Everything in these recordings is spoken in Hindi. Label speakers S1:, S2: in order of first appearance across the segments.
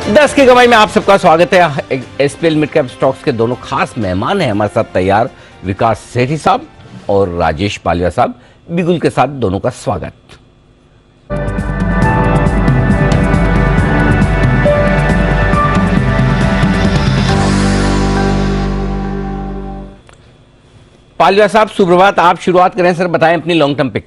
S1: 10 की कमाई में आप सबका स्वागत है। एसपीएल मिड कैप स्टॉक्स के दोनों खास मेहमान हैं हमारे साथ तैयार, विकास सेठी साहब और राजेश पालिया साहब। बिगुल के साथ दोनों का स्वागत। पालिया साहब सुप्रभात, आप शुरुआत करें सर, बताएं अपनी long term pick.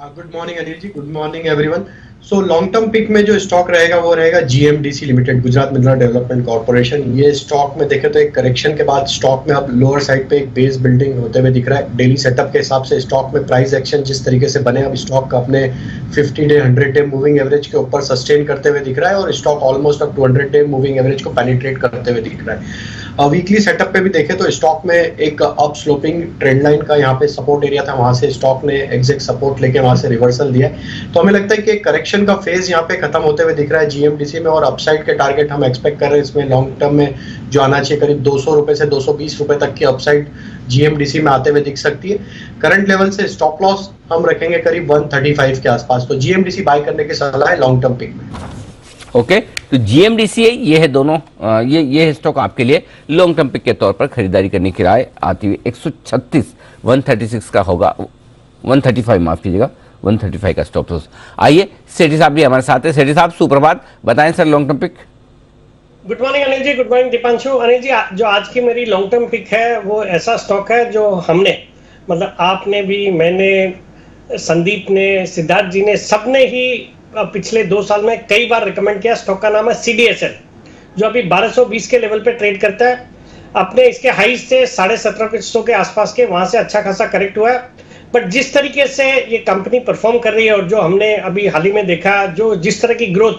S2: Good morning Anil ji, good morning everyone. So long term pick में जो स्टॉक रहेगा वो रहेगा GMDC limited, Gujarat mineral development corporation. ये स्टॉक में देखें तो एक करेक्शन के बाद स्टॉक में अब लोअर साइड पे एक बेस बिल्डिंग होते हुए दिख रहा है। डेली सेटअप के हिसाब से स्टॉक में प्राइस एक्शन जिस तरीके से बने, अब स्टॉक का अपने 50 डे 100 डे मूविंग एवरेज के ऊपर सस्टेन करते हुए दिख रहा है और स्टॉक ऑलमोस्ट अब 200 डे मूविंग एवरेज को पेनिट्रेट करते हुए दिख रहा है। वीकली सेटअप पे भी देखें तो स्टॉक में एक अप स्लोपिंग ट्रेंड लाइन का यहाँ पे सपोर्ट एरिया था, वहां से स्टॉक ने एग्जैक्ट सपोर्ट लेके वहां से रिवर्सल दिया है। तो हमें लगता है कि करेक्शन का फेज यहाँ पे खत्म होते हुए दिख रहा है जीएमडीसी में, और अपसाइड के टारगेट हम एक्सपेक्ट कर रहे हैं इसमें लॉन्ग टर्म में जो आना चाहिए करीब 200 रुपए से 220 रुपए तक की अपसाइड जीएमडीसी में आते हुए दिख सकती है। करंट लेवल से स्टॉप लॉस हम रखेंगे करीब 135 के आसपास। तो जीएमडीसी बाय करने की सलाह है लॉन्ग टर्म पिक में।
S1: ओके, तो जीएमडीसी ये है दोनों, ये स्टॉक आपके लिए लॉन्ग टर्म पिक के तौर पर खरीदारी करने की राय आती हुई 136 136 का होगा, 135 माफ कीजिएगा, 135 का स्टॉप लॉस। आइए सेठी साहब भी हमारे साथ है। सेठी साहब सुप्रभात, बताएं sir long term pick.
S3: Good morning Anil ji, good morning Deepanshu. Anil ji, जो आज की मेरी लॉन्ग टर्म पिक है वो ऐसा स्टॉक है जो हमने, मतलब आपने भी, मैंने, संदीप ने, सिद्धार्थ जी ने, सबने ही पिछले 2 साल में कई बार रिकमेंड किया। स्टॉक का नाम है सीडीएसएल, जो अभी 1220 के लेवल पे ट्रेड करता है। अपने इसके हाई से 1750 के आसपास के, वहां से अच्छा खासा करेक्ट हुआ है। बट जिस तरीके से ये कंपनी परफॉर्म कर रही है और जो हमने अभी हाल ही में देखा, जो जिस तरह की ग्रोथ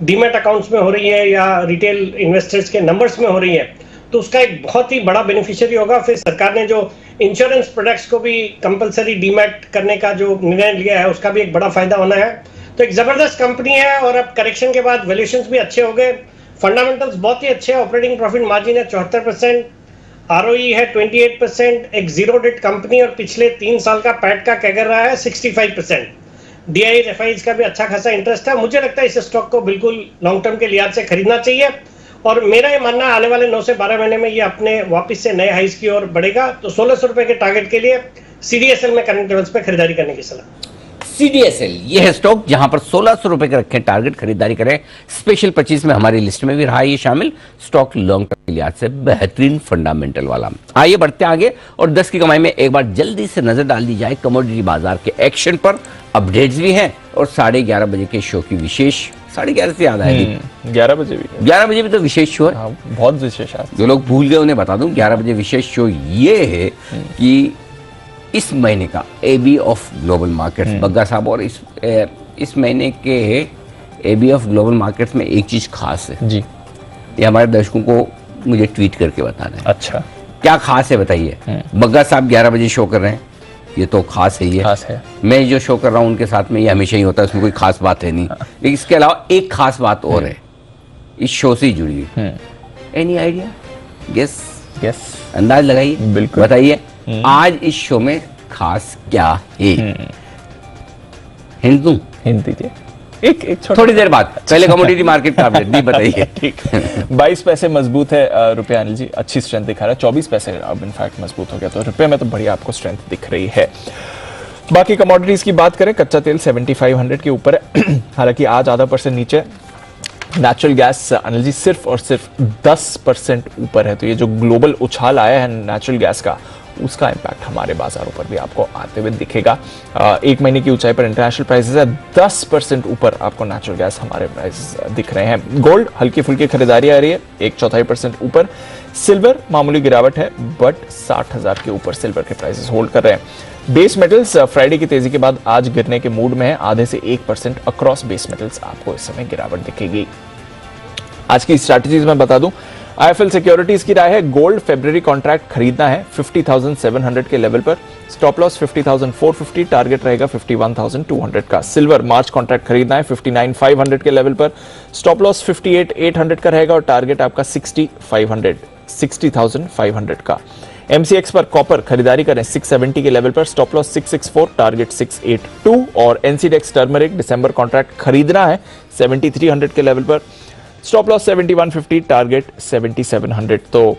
S3: डीमैट अकाउंट्स में हो रही है या रिटेल इन्वेस्टर्स के नंबर्स में हो रही है, तो उसका एक बहुत ही बड़ा बेनिफिशियरी होगा। फिर सरकार ने जो इंश्योरेंस प्रोडक्ट्स को भी कंपलसरी डीमैट करने का जो निर्णय लिया है, उसका भी एक बड़ा फायदा होना है। तो एक जबरदस्त कंपनी है और अब करेक्शन के बाद वैल्यूएशंस भी अच्छे हो गए, फंडामेंटल्स बहुत ही अच्छे हैं। ऑपरेटिंग प्रॉफिट मार्जिन है 74%, आरओई है 28%, एक जीरो डेट कंपनी और पिछले 3 साल का पैट का कैगर रहा है 65%। डीआई एफआईज का भी अच्छा खासा इंटरेस्ट है। मुझे लगता है इस स्टॉक को बिल्कुल लॉन्ग टर्म के लिहाज से खरीदना चाहिए और मेरा ये मानना है आने वाले 9 से 12 महीने में ये अपने वापस से नए हाइस की ओर बढ़ेगा। तो 1600 रुपए के टारगेट के लिए सीडीएसएल में करंट लेवल्स पे खरीदारी करने की सलाह।
S1: सीडीएसएल ये है स्टॉक जहां पर 1600 रुपए के रखें टारगेट, खरीदारी करें। स्पेशल परचेज में हमारी लिस्ट में भी रहा ये शामिल स्टॉक, लॉन्ग टर्म के लिहाज से बेहतरीन फंडामेंटल वाला। आइए बढ़ते आगे और 10 की कमाई में एक बार जल्दी से नजर डाल दी जाए कमोडिटी बाजार के एक्शन पर। अपडेट्स भी हैं और 11:30 बजे के शो की विशेष, 11:30 से याद आएगी,
S4: 11 बजे भी
S1: तो विशेष शो है।
S4: बहुत विशेष है, जो
S1: लोग भूल गए उन्हें बता दूं, 11 बजे विशेष शो ये है कि इस महीने का AB of global markets, Bagga साहब, और इस महीने के एबी ऑफ ग्लोबल मार्केट्स में एक चीज खास है जी, ये हमारे दर्शकों को मुझे ट्वीट करके बताना है।
S4: अच्छा, क्या
S1: खास है बताइए। बग्गा साहब 11 बजे शो कर रहे हैं, ये तो खास है, ये
S4: खास है।
S1: मैं जो शो कर रहा हूँ उनके साथ में ये हमेशा ही होता है, उसमें कोई खास बात है नहीं। लेकिन इसके अलावा एक खास बात और है, इस शो से ही जुड़ी हुई। एनी आइडिया, गेस, अंदाज लगाइए,
S4: बिल्कुल
S1: बताइए आज इस शो में खास क्या है। हिंट दूं?
S4: हिंट दीजिए, एक
S1: थोड़ी देर बाद। पहले कमोडिटी मार्केट का अपडेट नहीं बताइए।
S4: ठीक, 22 पैसे मजबूत है रुपया अनिल जी, अच्छी स्ट्रेंथ दिखा रहा है। 24 पैसे अब इनफैक्ट मजबूत हो गया, तो रुपये में तो बढ़िया आपको स्ट्रेंथ दिख रही है। बाकी कमोडिटीज की बात करें, कच्चा तेल 7500 के ऊपर है, हालांकि आज आधा % नीचे। नेचुरल गैस अनिल जी सिर्फ और सिर्फ 10% ऊपर है। तो ये जो ग्लोबल उछाल आया है नेचुरल गैस का, उसका इंपैक्ट हमारे बाजारों पर भी आपको आते हुए दिखेगा। 1 महीने की ऊंचाई पर इंटरनेशनल प्राइसेस है, 10% ऊपर आपको नेचुरल गैस हमारे प्राइसेस दिख रहे हैं। गोल्ड हल्की फुल्की खरीदारी आ रही है, 1/4% ऊपर। सिल्वर मामूली गिरावट है, बट 60,000 के ऊपर सिल्वर के प्राइसेस होल्ड कर रहे हैं। बेस मेटल्स फ्राइडे की तेजी के बाद आज गिरने के मूड में है, आधे से 1% अक्रॉस बेस मेटल्स आपको इस समय गिरावट दिखेगी। आज की स्ट्रैटेजीज में बता दूं, आईएफएल सिक्योरिटीज की राय है गोल्ड फेब्रुअरी कॉन्ट्रैक्ट खरीदना है 50,700 के लेवल पर, स्टॉप लॉस 50,450, टारगेट रहेगा 51,200 का। सिल्वर मार्च कॉन्ट्रैक्ट खरीदना है 59,500 के लेवल पर, स्टॉप लॉस 58,800 का रहेगा और टारगेट आपका 60,500 का। MCX पर कॉपर खरीदारी करें 670 के लेवल पर, स्टॉप लॉस 664, टारगेट 682। और NCDEX टर्मरिक दिसंबर कॉन्ट्रैक्ट खरीदना है 7300 के लेवल पर, स्टॉप लॉस 7150, टारगेट 7700। तो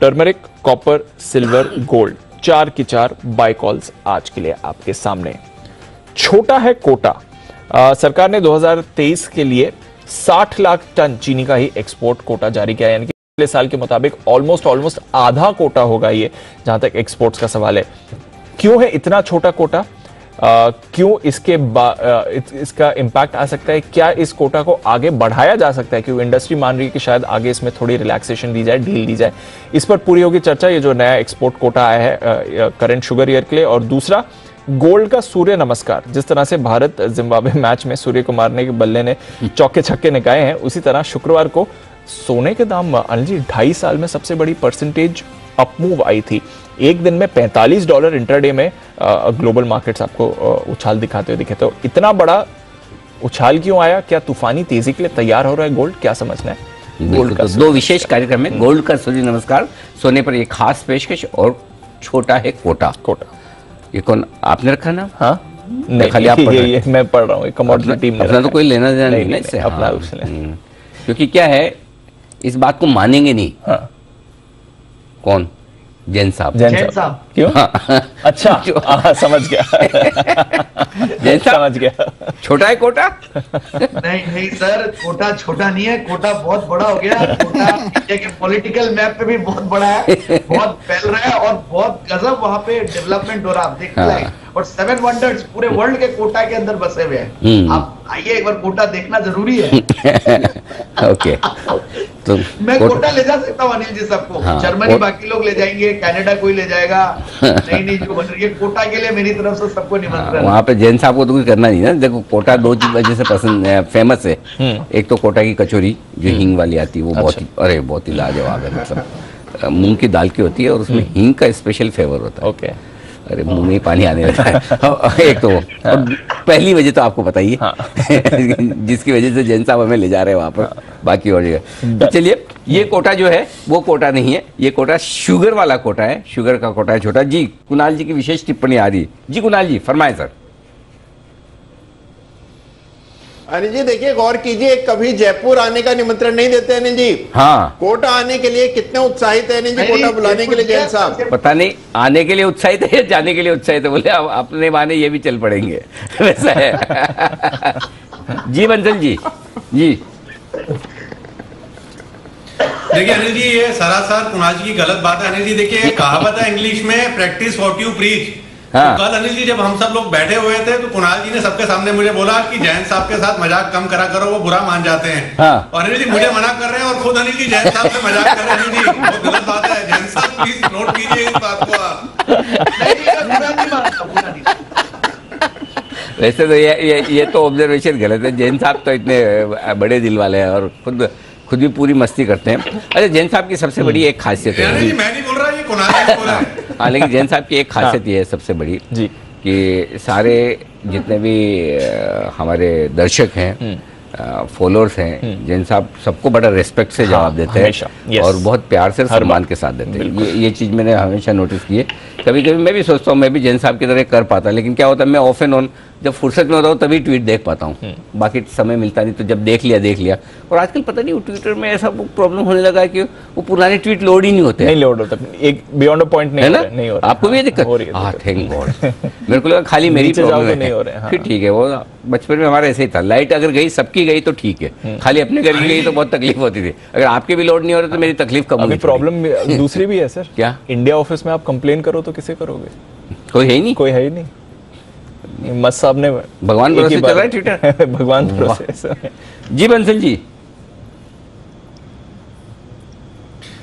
S4: टर्मरिक, कॉपर, सिल्वर, गोल्ड, 4 की 4 बाय कॉल्स आज के लिए आपके सामने। छोटा है कोटा। सरकार ने 2023 के लिए 60 लाख टन चीनी का ही एक्सपोर्ट कोटा जारी किया, यानी कि पिछले साल के मुताबिक ऑलमोस्ट आधा कोटा होगा ये, जहां तक एक्सपोर्ट्स का सवाल है। क्यों है इतना छोटा कोटा? क्यों इसका इंपैक्ट आ सकता है? क्या इस कोटा को आगे बढ़ाया जा सकता है? क्योंकि इंडस्ट्री मान रही है कि शायद आगे इसमें थोड़ी रिलैक्सेशन दी जाए, ढील दी जाए। इस पर पूरी होगी चर्चा, ये जो नया एक्सपोर्ट कोटा आया है करंट शुगर ईयर के लिए। और दूसरा, गोल्ड का सूर्य नमस्कार। जिस तरह से भारत जिम्बाब्वे मैच में सूर्य कुमार ने बल्ले ने चौके छक्के निकाले हैं, उसी तरह शुक्रवार को सोने के दाम अनिल जी 2.5 साल में सबसे बड़ी परसेंटेज अपमूव आई थी। एक दिन में $45 इंट्राडे में ग्लोबल मार्केट्स आपको उछाल दिखाते हुए दिखे। तो इतना बड़ा उछाल क्यों आया? क्या तूफानी तेजी के लिए तैयार हो रहा है गोल्ड? क्या समझना है गोल्ड का?
S1: दो विशेष कार्यक्रम में गोल्ड का सूर्य नमस्कार, सोने पर एक खास पेशकश, और छोटा है कोटा। ये कौन आपने रखा ना?
S4: हाँ नहीं,
S1: खाली आप
S4: ये मैं पढ़ रहा हूँ, कमोडिटी टीम ने
S1: अपना तो कोई लेना देना नहीं ना इससे,
S4: अपना
S1: क्योंकि क्या है, इस बात को मानेंगे नहीं।
S4: हाँ।
S1: कौन? जैन साहब।
S4: क्यों? हाँ। अच्छा समझ गया।
S1: जैन साहब
S4: समझ गया।
S1: छोटा है कोटा?
S5: नहीं सर, कोटा छोटा नहीं है, कोटा बहुत बड़ा हो गया। कोटा इंडिया के पॉलिटिकल मैप पे भी बहुत बड़ा है, बहुत फैल रहा है और बहुत गजब वहाँ पे डेवलपमेंट हो रहा है, आप देख रहे हैं। और 7 वंडर्स पूरे वर्ल्ड के कोटा के अंदर बसे हुए हैं। आप आइए, एक बार कोटा देखना जरूरी है।
S1: ओके, तो
S5: मैं कोटा ले जा सकता हूँ अनिल जी सबको।
S1: हाँ,
S5: जर्मनी बाकी लोग ले जाएंगे, कनाडा कोई ले जाएगा। नहीं जो बन रही है कोटा के लिए मेरी तरफ से सबको निमंत्रण।
S1: वहाँ पे जैन साहब को तो कुछ करना नहीं ना। देखो, कोटा 2 वजह से पसंद फेमस है। एक तो कोटा की कचौरी जो हींग वाली आती है, वो बहुत ही, अरे बहुत ही लाजवाब है। मतलब मूंग की दाल की होती है और उसमें हींग का स्पेशल फ्लेवर होता है।
S4: ओके,
S1: अरे मुंह में पानी आने लगता है। एक तो और पहली वजह तो आपको बताइए, जिसकी वजह से जैन साहब हमें ले जा रहे हैं वहां पर, बाकी और जगह। तो चलिए, ये कोटा जो है वो कोटा नहीं है, ये कोटा शुगर वाला कोटा है, शुगर का कोटा है छोटा। जी कुणाल जी की विशेष टिप्पणी आ रही है। जी कुणाल जी फरमाएं सर।
S6: अनिल जी देखिए, गौर कीजिए, कभी जयपुर आने का निमंत्रण नहीं देते अनिल जी।
S1: हाँ,
S6: कोटा आने के लिए कितने उत्साहित है अनिल जी, कोटा बुलाने के लिए जैन साहब।
S1: पता नहीं आने के लिए उत्साहित है या जाने के लिए उत्साहित है। बोले अब अपने माने ये भी चल पड़ेंगे। वैसा है। जी बंसल जी। जी
S7: देखिए अनिल जी, ये सरासर कुणाल जी की गलत बात है। अनिल जी देखिए, कहावत है इंग्लिश में, प्रैक्टिस व्हाट यू प्रीच।
S1: हाँ।
S7: तो कल अनिल जी जब हम सब लोग बैठे हुए थे तो कुणाल जी ने सबके सामने मुझे बोला कि जैन साहब के साथ मजाक कम करा करो, वो बुरा मान जाते हैं।
S1: हाँ।
S7: और अनिल जी मुझे मना कर रहे हैं और खुद अनिल जी जैन साहब से मजाक कर रहे हैं। अनिल जी बहुत गलत बात है। जैन साहब प्लीज नोट कीजिए इस बात को आप।
S1: वैसे तो ये तो ऑब्जर्वेशन गलत है। जैन साहब तो इतने बड़े दिल वाले हैं और खुद भी पूरी मस्ती करते हैं। अच्छा, जैन साहब की सबसे बड़ी एक खासियत है,
S7: मैं नहीं बोल रहा, ये कुणाल जी बोल रहा है।
S1: हाँ, लेकिन जैन साहब की एक खासियत ये है सबसे बड़ी
S4: जी,
S1: कि सारे जितने भी हमारे दर्शक हैं, फॉलोअर्स हैं, जैन साहब सबको बड़ा रिस्पेक्ट से जवाब देते हैं और बहुत प्यार से सम्मान के साथ देते हैं। ये चीज़ मैंने हमेशा नोटिस की है। कभी कभी मैं भी सोचता हूँ मैं भी जैन साहब की तरह कर पाता, लेकिन क्या होता है, मैं ऑफ एंड ऑन जब फुर्सत में होता हूँ तभी ट्वीट देख पाता हूँ, बाकी समय मिलता नहीं। तो जब देख लिया। और आजकल पता नहीं वो ट्विटर में ऐसा प्रॉब्लम होने लगा है कि वो पुराने ट्वीट लोड ही नहीं होते।
S4: नहीं लोड होता, एक बियॉन्ड अ पॉइंट नहीं
S1: है ना,
S4: नहीं हो रहा।
S1: आपको भी ये दिक्कत? हाँ, थैंक गॉड। मेरे को लगा खाली मेरी प्रॉब्लम है।
S4: नहीं हो रहे हैं।
S1: फिर ठीक है, वो बचपन में हमारा ऐसे ही था, लाइट अगर गई सबकी गई तो ठीक है, खाली अपने घर की गई तो बहुत तकलीफ होती थी। अगर आपके भी लोड नहीं हो रहे तो मेरी तकलीफ कम होगी।
S4: प्रॉब्लम दूसरी भी है सर।
S1: क्या?
S4: इंडिया ऑफिस में आप कंप्लेन करो तो किसे करोगे?
S1: कोई है ही नहीं।
S4: कोई है ही नहीं। मस्त साहब ने
S1: भगवान भरोसे चल रहा है ट्विटर।
S4: भगवान भरोसे।
S1: जी बंसल जी।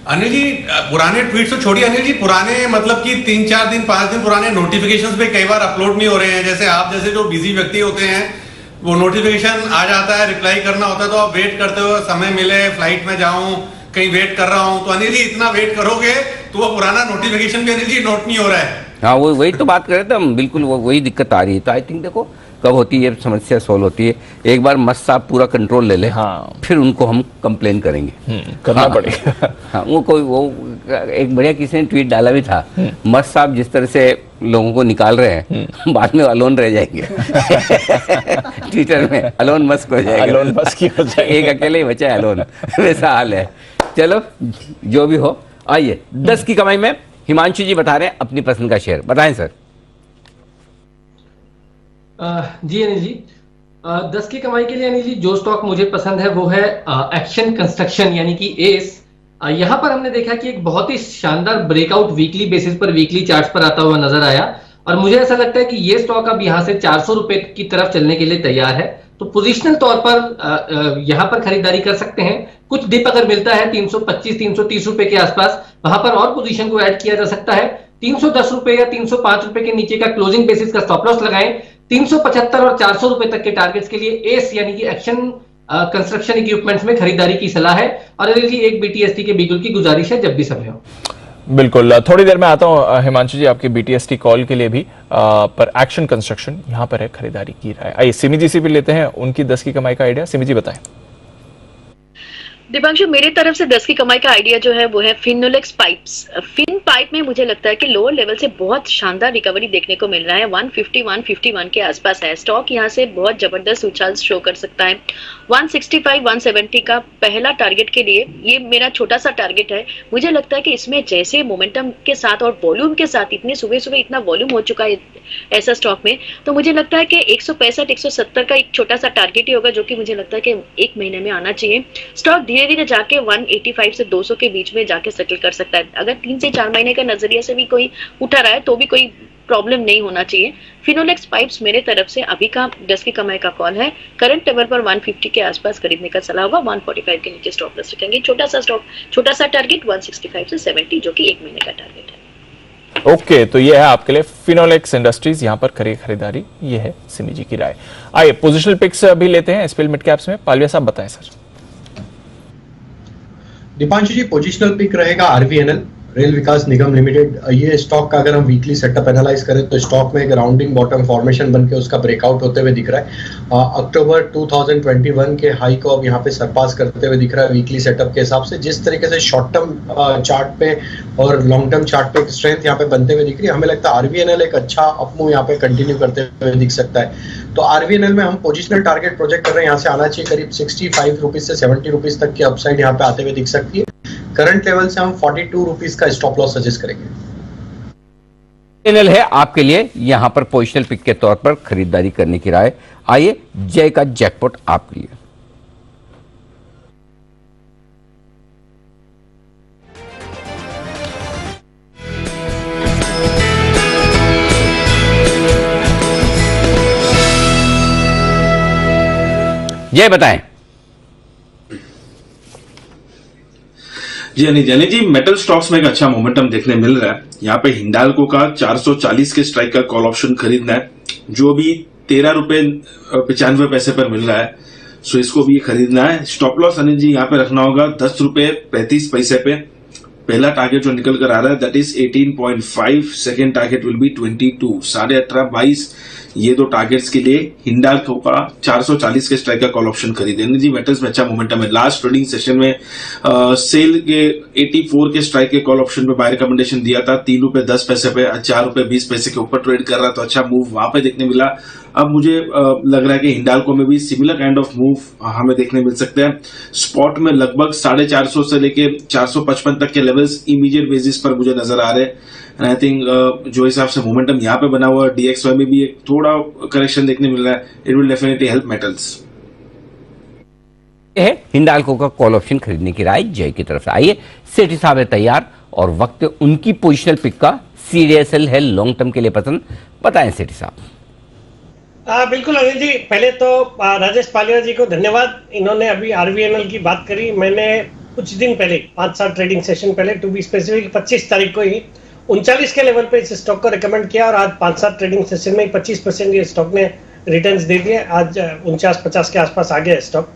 S7: अनिल जी पुराने ट्वीट तो छोड़िए अनिल जी, पुराने मतलब कि 3-4 दिन 5 दिन पुराने नोटिफिकेशंस पे कई बार अपलोड नहीं हो रहे हैं। जैसे आप जैसे जो बिजी व्यक्ति होते हैं, वो नोटिफिकेशन आ जाता है, रिप्लाई करना होता है तो आप वेट करते हो, समय मिले, फ्लाइट में जाऊं, कहीं वेट कर रहा हूं। तो अनिल जी इतना वेट करोगे तो वो पुराना नोटिफिकेशन भी अनिल जी नोट नहीं हो रहा है।
S1: हाँ वो वही तो बात कर रहे थे हम, बिल्कुल वही दिक्कत आ रही है। तो आई थिंक देखो कब होती है समस्या सॉल्व होती है, एक बार मस्त साहब पूरा कंट्रोल ले ले,
S4: हाँ।
S1: फिर उनको हम कंप्लेन करेंगे,
S4: करना पड़ेगा।
S1: हाँ वो एक बढ़िया किसी ने ट्वीट डाला भी था, मस्त साहब जिस तरह से लोगों को निकाल रहे हैं बाद में अलोन रह जाएंगे ट्विटर में अलोन मस्क हो जाएगा,
S4: अलोन मस्क ही हो जाएगा,
S1: एक अकेले ही बचा है अलोन वैसा हाल है। चलो जो भी हो, आइए 10 की कमाई में हिमांशु जी बता रहे हैं अपनी पसंद का शेयर, बताएं सर।
S8: जी अनिल जी, 10 की कमाई के लिए अनिल जी जो स्टॉक मुझे पसंद है वो है एक्शन कंस्ट्रक्शन यानी कि एस। यहां पर हमने देखा कि एक बहुत ही शानदार ब्रेकआउट वीकली बेसिस पर, वीकली चार्ट्स पर आता हुआ नजर आया और मुझे ऐसा लगता है कि ये स्टॉक अब यहां से 400 रुपए की तरफ चलने के लिए तैयार है। तो पोजिशनल तौर पर यहां पर खरीदारी कर सकते हैं। कुछ डिप अगर मिलता है 325-330 रुपए के आसपास, वहां पर और पोजीशन को ऐड किया जा सकता है। 310 रुपए या 305 रुपए के नीचे का क्लोजिंग बेसिस का स्टॉप लॉस लगाएं। 375 और 400 रुपए तक के टारगेट्स के लिए एस यानी कि एक्शन कंस्ट्रक्शन इक्विपमेंट्स में खरीदारी की सलाह है। और अनिल जी एक बीटीएसटी के बिगुल की गुजारिश है जब भी समय हो।
S4: बिल्कुल, थोड़ी देर में आता हूं हिमांशु जी आपके बीटीएसटी कॉल के लिए भी, पर एक्शन कंस्ट्रक्शन यहां पर है खरीदारी की राय। आइए सिमी जी से भी लेते हैं उनकी 10 की कमाई का आइडिया। सिमी जी बताएं।
S9: दीपांशु, मेरी तरफ से 10 की कमाई का आइडिया जो है वो है फिनोलेक्स पाइप्स। फिन पाइप में मुझे लगता है कि लोअर लेवल से बहुत शानदार रिकवरी देखने को मिल रहा है। 150-151 के आसपास है स्टॉक, यहां से बहुत जबरदस्त उछाल शो कर सकता है। 165-170 का पहला टारगेट के लिए ये मेरा छोटा सा टारगेट है। मुझे लगता है कि इसमें जैसे मोमेंटम के साथ और वॉल्यूम के साथ, इतने सुबह इतना वॉल्यूम हो चुका है ऐसा स्टॉक में, तो मुझे लगता है कि 165-170 का एक छोटा सा टारगेट ही होगा जो कि मुझे लगता है कि एक महीने में आना चाहिए। स्टॉक धीरे धीरे जाके 185 से 200 के बीच में जाके सेटल कर सकता है। अगर 3 से 4 महीने का नजरिया से भी कोई उठा रहा है तो भी कोई प्रॉब्लम नहीं होना चाहिए। फिनोलेक्स पाइप्स मेरे तरफ से अभी का 10 की कमाई का कॉल है। करंट लेवल पर 150 के आसपास खरीदने का सलाह होगा। 145 के नीचे स्टॉप लॉस रखेंगे। छोटा सा टारगेट 165 से 70 जो कि एक महीने का टारगेट है।
S4: ओके, तो ये है आपके लिए फिनोलेक्स इंडस्ट्रीज, यहां पर करिए खरीदारी। ये है सिमी जी की राय। आइए पोजिशनल पिक्स अभी लेते हैं एसपीएल मिड कैप्स में। पालविया साहब बताएं सर।
S2: दीपांशु जी पोजिशनल पिक रहेगा आरवीएनएल, रेल विकास निगम लिमिटेड। ये स्टॉक का अगर हम वीकली सेटअप एनालाइज करें तो स्टॉक में एक राउंडिंग बॉटम फॉर्मेशन बन के उसका ब्रेकआउट होते हुए दिख रहा है। अक्टूबर 2021 के हाई को अब यहाँ पे सरपास करते हुए दिख रहा है वीकली सेटअप के हिसाब से। जिस तरीके से शॉर्ट टर्म चार्ट पे और लॉन्ग टर्म चार्ट पे स्ट्रेंथ यहाँ पे बनते हुए दिख रही है, हमें लगता है आरवीएनएल एक अच्छा अपमूव यहाँ पे कंटिन्यू करते हुए दिख सकता है। तो आरवीएनएल में हम पोजिशनल टारगेट प्रोजेक्ट कर रहे हैं, यहाँ से आना चाहिए करीब 65 रुपीज से 70 रुपीज तक की अपसाइड यहाँ पे आते हुए दिख सकती है। करंट लेवल से हम 42 रुपीज का स्टॉप लॉस सजेस्ट करेंगे।
S1: चैनल है आपके लिए यहां पर पोजिशनल पिक के तौर पर खरीदारी करने की राय। आइए जय का जैकपॉट आपके लिए। जय बताएं।
S10: जी अनिल जी, मेटल स्टॉक्स में एक अच्छा मोमेंटम देखने मिल रहा है। यहाँ पे हिंडाल्को का 440 के स्ट्राइक का कॉल ऑप्शन खरीदना है जो भी 13 रुपए 95 पैसे पर मिल रहा है। सो इसको भी खरीदना है। स्टॉप लॉस अनिल जी यहाँ पे रखना होगा 10 रुपए 35 पैसे पे। पहला टारगेट जो निकल कर आ रहा है that is 18.5, second target will be 22, 18.5, 22। ये दो टारगेट्स के लिए हिंडाल्को का 440 के स्ट्राइक का कॉल ऑप्शन खरीदेंगे जी। मेटल्स में अच्छा मोमेंटम है। लास्ट ट्रेडिंग सेशन में सेल के 84 के स्ट्राइक के कॉल ऑप्शन पे बाय रिकमेंडेशन दिया था 3 रुपए 10 पैसे पे, 4 रुपए 20 पैसे के ऊपर ट्रेड कर रहा, तो अच्छा मूव वहां पे देखने मिला। अब मुझे लग रहा है कि हिंडाल्को में भी सिमिलर काइंड ऑफ मूव हमें देखने मिल सकते हैं। स्पॉट में लगभग 450 से लेके 455 तक के लेवल्स इमीडिएट बेसिस पर मुझे नजर आ रहे हैं। आई थिंक जो हिसाब से मोमेंटम यहाँ पे बना हुआ है, डीएक्सवाई में भी एक थोड़ा करेक्शन देखने मिल रहा है। It will definitely help metals.
S1: Hindalco का कॉल ऑप्शन खरीदने की राय जय की तरफ से। आइए सेठी साहब है तैयार और वक्त उनकी पोजिशनल पिक का। सीडीएसएल है लॉन्ग टर्म के लिए पसंद, बताएं सेठी साहब।
S3: बिल्कुल अनिल जी, पहले तो राजेश पालिया जी को धन्यवाद। इन्होंने अभी आरवीएनएल की बात करी। मैंने कुछ दिन पहले 5-7 ट्रेडिंग सेशन पहले टू बी स्पेसिफिक 25 तारीख को ही 39 के लेवल पे इस स्टॉक को रिकमेंड किया और आज 5-7 ट्रेडिंग सेशन में 25% ये स्टॉक ने रिटर्न्स दे दिए। आज 49-50 के आसपास आ गया स्टॉक।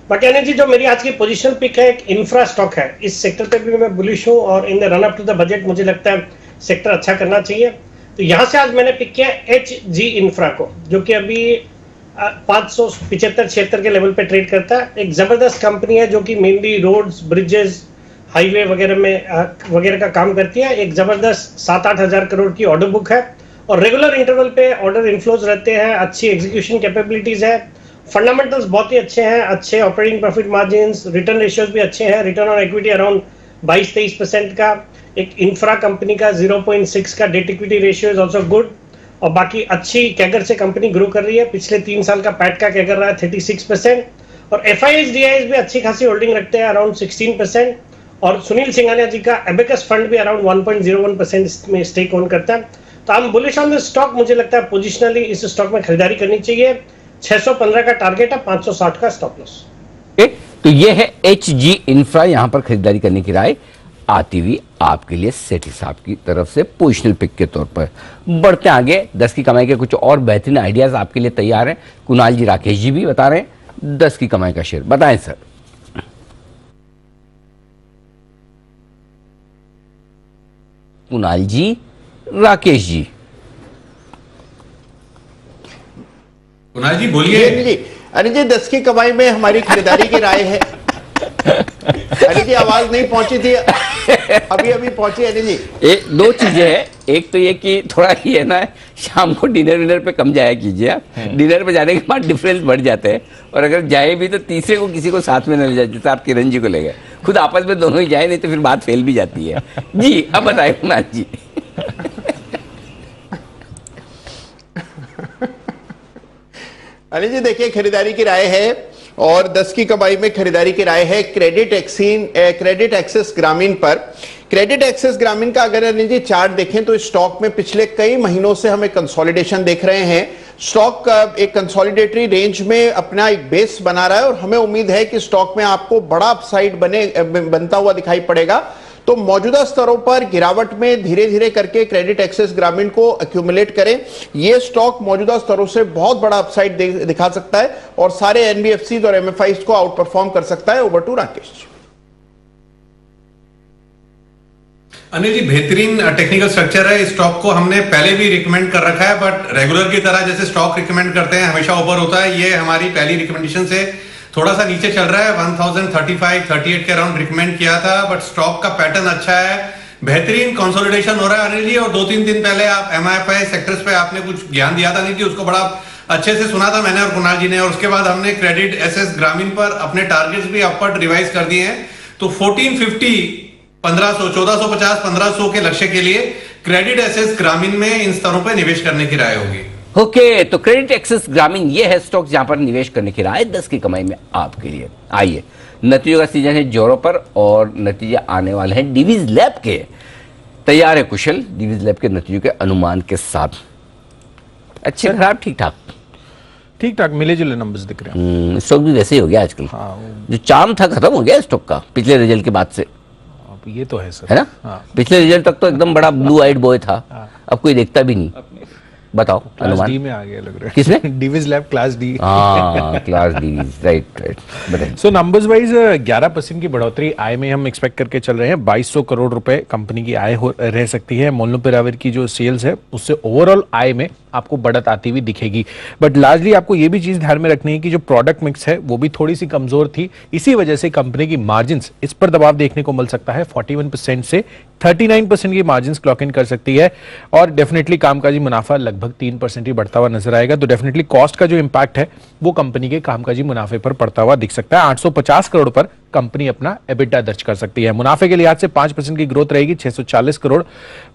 S3: बाकी अनिल जी जो मेरी आज की पोजीशन पिक है एक इंफ्रा स्टॉक है। इस सेक्टर पे भी मैं बुलिश हूँ और in the run up to the budget मुझे लगता है सेक्टर अच्छा करना चाहिए। तो यहां से आज मैंने पिक किया HG इंफ्रा को, जो कि अभी 575-76 के लेवल पे ट्रेड करता है। एक जबरदस्त कंपनी है जो कि मेनली रोड्स, ब्रिजेस, हाईवे वगैरह का काम करती है। एक जबरदस्त 7-8 हजार करोड़ की ऑर्डर बुक है और रेगुलर इंटरवल पे ऑर्डर इनफ्लोज रहते हैं। अच्छी एग्जीक्यूशन कैपेबिलिटीज है, फंडामेंटल्स बहुत ही अच्छे हैं, अच्छे operating profit margins, return ratios भी अच्छे हैं, रिटर्न ऑन इक्विटी अराउंड 22-23% का। एक इंफ्रा कंपनी का 0.6 का debt equity ratio is also good और बाकी अच्छी कैगर से कंपनी ग्रो कर रही है। पिछले 3 साल का पैट का कैगर रहा है 36% और FIIs DIIs भी अच्छी खासी होल्डिंग रखते हैं अराउंड 16% और सुनील सिंघानिया जी का एबेकस फंड भी अराउंड 1.01% में स्टेक ओन करता है। तो I am bullish on this stock. मुझे लगता है पोजिशनली इस स्टॉक में खरीदारी करनी चाहिए। 615 का टारगेट है, 560 का स्टॉप लॉस।
S1: तो ये है HG इंफ्रा, यहां पर खरीदारी करने की राय आती हुई आपके लिए सेठी साहब की तरफ से पोजिशनल पिक के तौर पर। बढ़ते आगे, 10 की कमाई के कुछ और बेहतरीन आइडियाज आपके लिए तैयार हैं। कुणाल जी, राकेश जी भी बता रहे हैं 10 की कमाई का शेयर, बताएं सर। कुणाल जी, राकेश जी।
S7: कुणाल जी बोलिए।
S6: अनिल जी 10 की कमाई में हमारी खरीदारी की राय है। अनिल जी आवाज नहीं पहुंची थी, अभी पहुंची अनिल जी।
S1: 2 चीजें हैं, एक तो ये कि थोड़ा ये ना शाम को डिनर पे कम जाया कीजिए आप। डिनर पे जाने के बाद डिफरेंस बढ़ जाते हैं और अगर जाए भी तो तीसरे को किसी को साथ में न ले जाए, जैसे आप किरण जी को ले गए, खुद आपस में दोनों ही जाए, नहीं तो फिर बात फेल भी जाती है। जी अब बताए कुणाल जी।
S6: अनिल जी देखिए, खरीदारी की राय है और 10 की कमाई में खरीदारी की राय है क्रेडिट एक्सेस ग्रामीण पर। क्रेडिट एक्सेस ग्रामीण का अगर अनिल जी चार्ट देखें तो स्टॉक में पिछले कई महीनों से हमें कंसोलिडेशन देख रहे हैं। स्टॉक एक कंसोलिडेटरी रेंज में अपना एक बेस बना रहा है और हमें उम्मीद है कि स्टॉक में आपको बड़ा अपसाइड बनता हुआ दिखाई पड़ेगा। तो मौजूदा स्तरों पर गिरावट में धीरे धीरे करके क्रेडिट एक्सेस ग्रामीण को एक्यूमुलेट करें। यह स्टॉक मौजूदा स्तरों से बहुत बड़ा अपसाइड दिखा सकता है और सारे NBFCs और MFIs को आउट परफॉर्म कर सकता है। Over to Rakesh.
S7: अनिल जी बेहतरीन टेक्निकल स्ट्रक्चर है। इस स्टॉक को हमने पहले भी रिकमेंड कर रखा है, बट रेगुलर की तरह जैसे स्टॉक रिकमेंड करते हैं हमेशा ऊपर होता है। ये हमारी पहली रिकमेंडेशन से थोड़ा सा नीचे चल रहा है, 1035-38 के अराउंड रिकमेंड किया था, बट स्टॉक का पैटर्न अच्छा है, बेहतरीन कंसोलिडेशन हो रहा है अनिल जी। और 2-3 दिन पहले आप MIFI सेक्टर्स पे आपने कुछ ज्ञान दिया था अनिल जी, उसको बड़ा अच्छे से सुना था मैंने और कुणाल जी ने, और उसके बाद हमने क्रेडिट एसएस ग्रामीण पर अपने टारगेट्स भी अपवर्ड रिवाइज कर दिए हैं। तो 1450, 1500, 1450, 1500 के लक्ष्य के लिए क्रेडिट एसएस ग्रामीण में इन स्तरों पर निवेश करने की राय होगी।
S1: ओके, तो क्रेडिट एक्सेस ग्रामीण ये है स्टॉक जहां पर निवेश करने की राय 10 की कमाई में आपके लिए। आइए, नतीजों का सीजन है जोरों पर और नतीजे आने वाले हैं डिवीज लैब के। तैयार है कुशल डिवीज लैब के नतीजों के अनुमान के साथ? अच्छे खराब ठीक ठाक
S11: मिले जुले नंबर्स दिख रहे हैं।
S1: स्टॉक भी वैसे ही हो गया आजकल। जो चार्म था खत्म हो गया स्टॉक का पिछले रिजल्ट के बाद से।
S11: ये तो है सर,
S1: है ना? पिछले रिजल्ट तक तो एकदम बड़ा ब्लू आइड बॉय था, अब कोई देखता भी नहीं। बताओ अनुमान।
S11: डी में आ गया लग रहा है।
S1: किसमें?
S11: Divi's lab class D.
S1: Class D, right.
S11: So numbers wise 11% की बढ़ोतरी आय में हम एक्सपेक्ट करके चल रहे हैं। 2200 करोड़ रुपए कंपनी की आय रह सकती है। मोलनुपिराविर की जो सेल्स है उससे ओवरऑल आय में आपको बढ़त आती हुई दिखेगी। बट लार्जली आपको ये भी चीज ध्यान में रखनी है कि जो प्रोडक्ट मिक्स है वो भी थोड़ी सी कमजोर थी, इसी वजह से कंपनी की मार्जिन्स इस पर दबाव देखने को मिल सकता है। 41% से 39% की मार्जिन्स क्लॉक इन कर सकती है और डेफिनेटली कामकाजी मुनाफा लगभग 3% ही बढ़ता हुआ नजर आएगा। तो डेफिनेटली कॉस्ट का जो इंपैक्ट है वो कंपनी के कामकाजी मुनाफे पर पड़ता हुआ दिख सकता है। 850 करोड़ पर कंपनी अपना एबिटा दर्ज कर सकती है। मुनाफे के लिहाज से 5% की ग्रोथ रहेगी 640 करोड़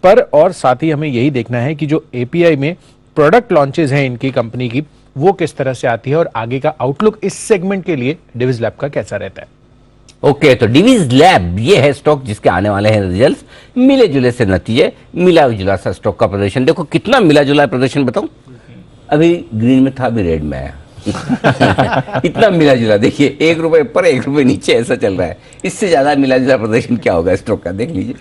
S11: पर। और साथ ही हमें यही देखना है कि जो API में प्रोडक्ट लॉन्चेस हैं इनकी कंपनी की वो किस तरह से आती है और आगे का आउटलुक इस सेगमेंट के लिए डिवीज लैब का कैसा रहता है।
S1: ओके, तो डिवीज लैब ये है स्टॉक जिसके आने वाले हैं रिजल्ट्स। मिले जुले से नतीजे, मिला जुला सा स्टॉक का प्रदर्शन। देखो कितना मिला जुला प्रदर्शन बताऊं, अभी ग्रीन में था अभी रेड में आया। इतना मिला जुला, देखिए 1 रुपए ऊपर 1 रुपए नीचे ऐसा चल रहा है। इससे ज्यादा मिला जुला प्रदर्शन क्या होगा स्टॉक का, देख लीजिए।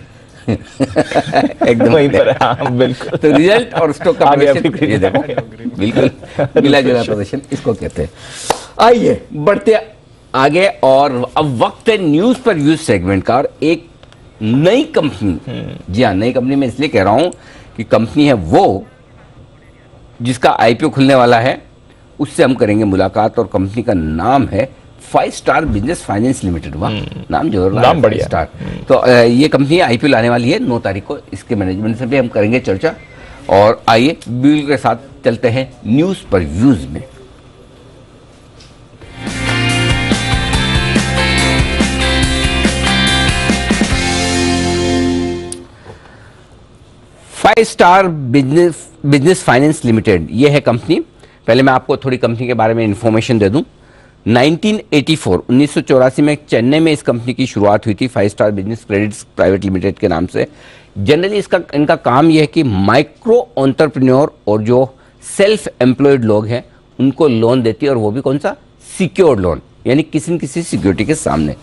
S1: एकदम वहीं पर। हाँ, बिल्कुल। तो रिजल्ट और स्टॉक का प्रदर्शन बिल्कुल मिला जुला प्रदर्शन इसको कहते हैं। आइए बढ़ते आगे और अब वक्त है न्यूज पर व्यूज सेगमेंट का। और एक नई कंपनी, जी हाँ नई कंपनी मैं इसलिए कह रहा हूं कि कंपनी है वो जिसका आईपीओ खुलने वाला है, उससे हम करेंगे मुलाकात। और कंपनी का नाम है 5 स्टार बिजनेस फाइनेंस लिमिटेड। वाह, नाम जोरदार,
S4: नाम बढ़िया।
S1: स्टार। तो ये कंपनी आईपीओ लाने वाली है 9 तारीख को। इसके मैनेजमेंट से भी हम करेंगे चर्चा। और आइए बिल के साथ चलते हैं न्यूज पर व्यूज में। Five star business finance limited, ये है कंपनी। पहले मैं आपको थोड़ी कंपनी के बारे में इंफॉर्मेशन दे दूं। 1984 में चेन्नई में इस कंपनी की शुरुआत हुई थी, 5 star business credit private limited के नाम से। जनरली इनका काम यह है कि माइक्रो एंटरप्रेन्योर और जो सेल्फ एम्प्लॉयड लोग हैं उनको लोन देती है, और वो भी कौन सा, सिक्योर्ड लोन, यानी किसी न किसी सिक्योरिटी के सामने।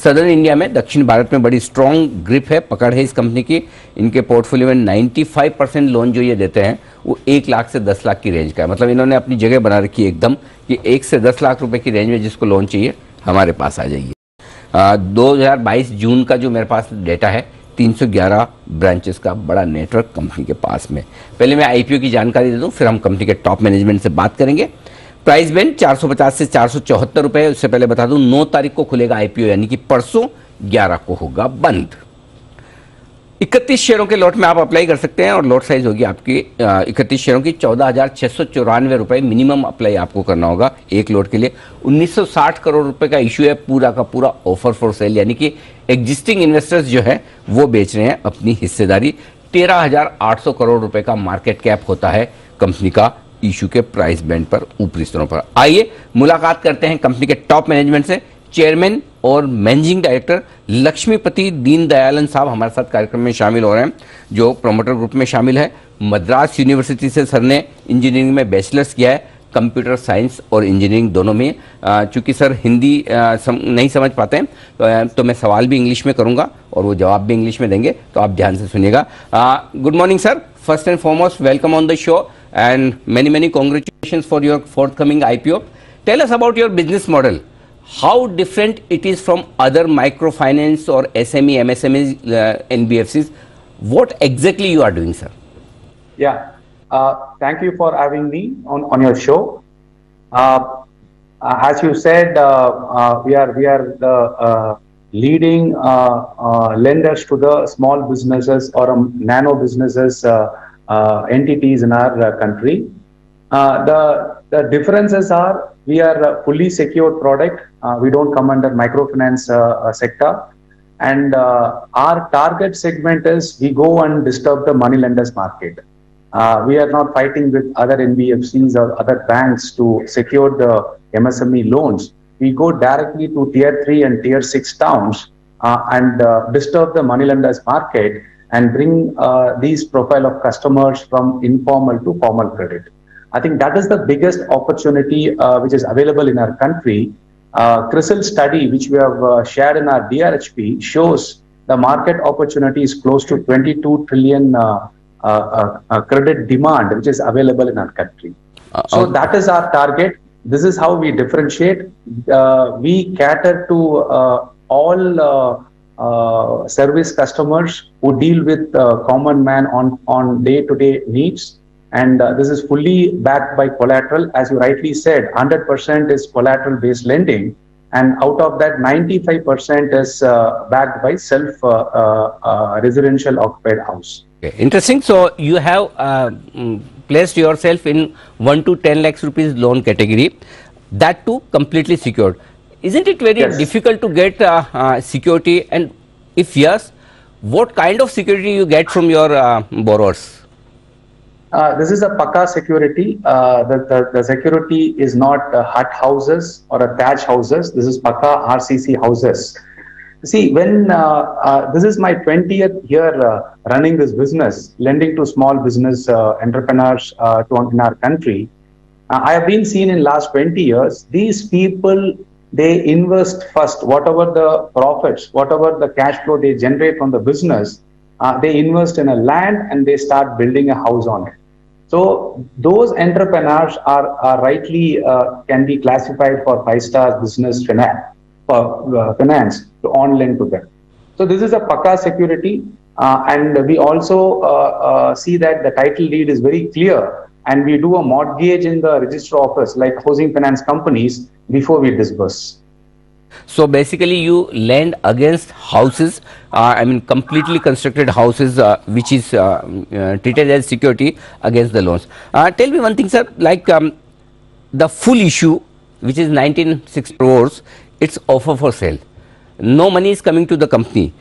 S1: सदर्न इंडिया में, दक्षिण भारत में बड़ी स्ट्रॉन्ग ग्रिप है, पकड़ है इस कंपनी की। इनके पोर्टफोलियो में 95% लोन जो ये देते हैं वो 1 लाख से 10 लाख की रेंज का है। मतलब इन्होंने अपनी जगह बना रखी है एकदम कि 1 से 10 लाख रुपए की रेंज में जिसको लोन चाहिए हमारे पास आ जाइए। 2022 जून का जो मेरे पास डेटा है, 311 ब्रांचेस का बड़ा नेटवर्क कंपनी के पास में। पहले मैं आईपीओ की जानकारी दे दूं, फिर हम कंपनी के टॉप मैनेजमेंट से बात करेंगे। प्राइस बैंड 450 से 474 रुपए। उससे पहले बता दूं 9 तारीख को खुलेगा आईपीओ, यानी कि परसों 11 को होगा बंद। 31 शेयरों के लॉट में आप अप्लाई कर सकते हैं और लॉट साइज होगी आपकी 31 शेयरों की 14,694 रुपए मिनिमम अप्लाई आपको करना होगा एक लॉट के लिए। 1960 करोड़ रुपए का इशू है, पूरा का पूरा ऑफर फॉर सेल, यानी कि एग्जिस्टिंग इन्वेस्टर्स जो है वो बेच रहे हैं अपनी हिस्सेदारी। 13,800 करोड़ रुपए का मार्केट कैप होता है कंपनी का इशू के प्राइस बैंड पर, ऊपरी स्तरों पर। आइए मुलाकात करते हैं कंपनी के टॉप मैनेजमेंट से। चेयरमैन और मैनेजिंग डायरेक्टर लक्ष्मीपति दीनदयालन साहब हमारे साथ कार्यक्रम में शामिल हो रहे हैं, जो प्रोमोटर ग्रुप में शामिल है। मद्रास यूनिवर्सिटी से सर ने इंजीनियरिंग में बैचलर्स किया है, कंप्यूटर साइंस और इंजीनियरिंग दोनों में। चूंकि सर हिंदी नहीं समझ पाते हैं तो मैं सवाल भी इंग्लिश में करूंगा और वो जवाब भी इंग्लिश में देंगे, तो आप ध्यान से सुनिएगा। Good morning sir, first and foremost welcome on the show and many congratulations for your forthcoming IPO. Tell us about your business model. How different it is from other microfinance or SME, MSME, NBFCs? What exactly you are doing, sir?
S12: Yeah, thank you for having me on your show. As you said, we are the leading lenders to the small businesses or nano businesses. Entities in our country. The differences are we are a fully secured product. We don't come under microfinance sector, and our target segment is we go and disturb the money lenders market. We are not fighting with other NBFCs or other banks to secure the MSME loans. We go directly to tier 3 and tier 6 towns and disturb the money lenders market and bring these profile of customers from informal to formal credit. I think that is the biggest opportunity which is available in our country. CRISIL study, which we have shared in our DRHP, shows the market opportunity is close to 22 trillion credit demand, which is available in our country. So that is our target. This is how we differentiate. We cater to all service customers who deal with common man on day-to-day needs, and this is fully backed by collateral. As you rightly said, 100% is collateral-based lending, and out of that 95% is backed by self residential occupied house.
S1: Okay, interesting. So you have placed yourself in 1 to 10 lakhs rupees loan category, that too completely secured. Isn't it very difficult to get security, and if yes, what kind of security you get from your borrowers?
S12: This is a Pakka security. The security is not hut houses or a thatch houses. This is Pakka RCC houses. See, when this is my 20th year running this business, lending to small business entrepreneurs in our country, I have been seen in last 20 years, these people, they invest first, whatever the profits, whatever the cash flow they generate from the business, they invest in a land and they start building a house on it. So those entrepreneurs are rightly can be classified for 5-star business finance to on lend to them. So this is a Pakka security. And we also see that the title deed is very clear, and we do a mortgage in the register office like housing finance companies before we disburse.
S1: So basically you lend against houses, I mean completely constructed houses, which is treated as security against the loans. Tell me one thing, sir, like the full issue, which is 19.6 crores, it's offer for sale. No money is coming to the company.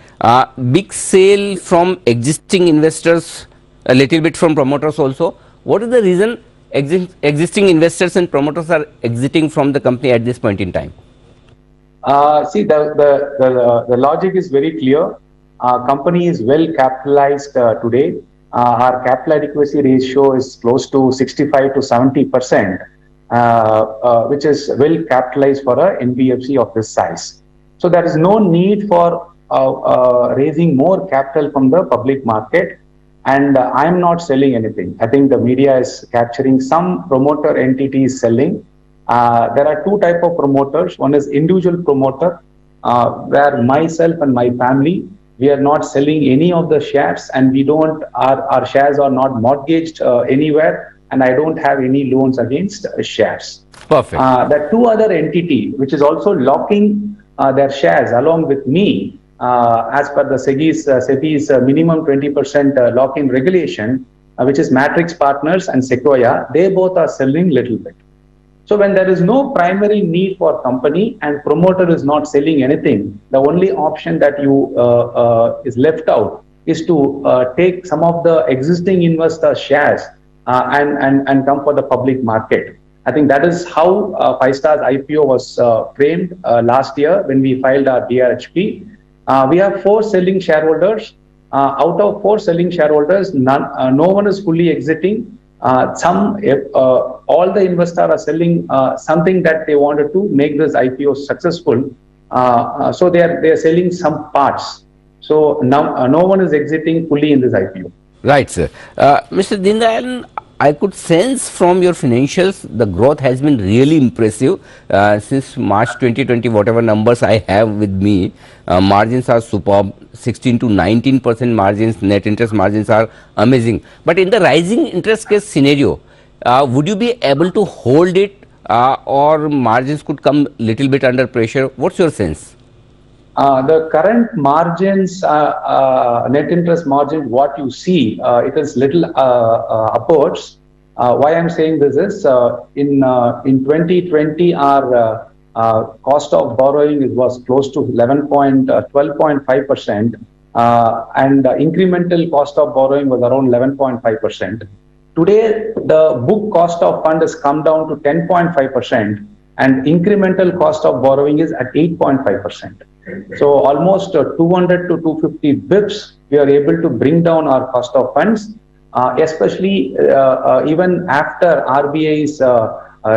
S1: Big sale from existing investors, a little bit from promoters also. What is the reason existing investors and promoters are exiting from the company at this point in time?
S12: See, the logic is very clear. Our company is well capitalized today. Our capital adequacy ratio is close to 65 to 70%, which is well capitalized for a NBFC of this size. So there is no need for raising more capital from the public market. And I am not selling anything. I think the media is capturing some promoter entities selling. There are two types of promoters. One is individual promoter, where myself and my family, we are not selling any of the shares, and we don't, our shares are not mortgaged anywhere, and I don't have any loans against shares.
S1: Perfect.
S12: The two other entity, which is also locking their shares along with me, as per the SEBI's minimum 20% lock-in regulation, which is Matrix Partners and Sequoia, they both are selling little bit. So when there is no primary need for company and promoter is not selling anything, the only option that you is left out is to take some of the existing investor shares and come for the public market. I think that is how Five Star's IPO was framed last year when we filed our DRHP. We have 4 selling shareholders. Out of 4 selling shareholders, no one is fully exiting. All the investors are selling something that they wanted to make this IPO successful. So they are selling some parts. So now no one is exiting fully in this IPO.
S1: Right, sir. Mr. Deendayalan, I could sense from your financials the growth has been really impressive since March 2020. Whatever numbers I have with me, margins are superb. 16 to 19% margins, net interest margins are amazing. But in the rising interest rate scenario, would you be able to hold it, or margins could come little bit under pressure? What's your sense?
S12: The current margins, net interest margin, what you see, it is little upwards. Why I'm saying this is, in 2020, our cost of borrowing was close to 12.5%, and incremental cost of borrowing was around 11.5%. Today, the book cost of fund has come down to 10.5%, and incremental cost of borrowing is at 8.5%. So almost 200 to 250 bips, we are able to bring down our cost of funds, especially even after RBI's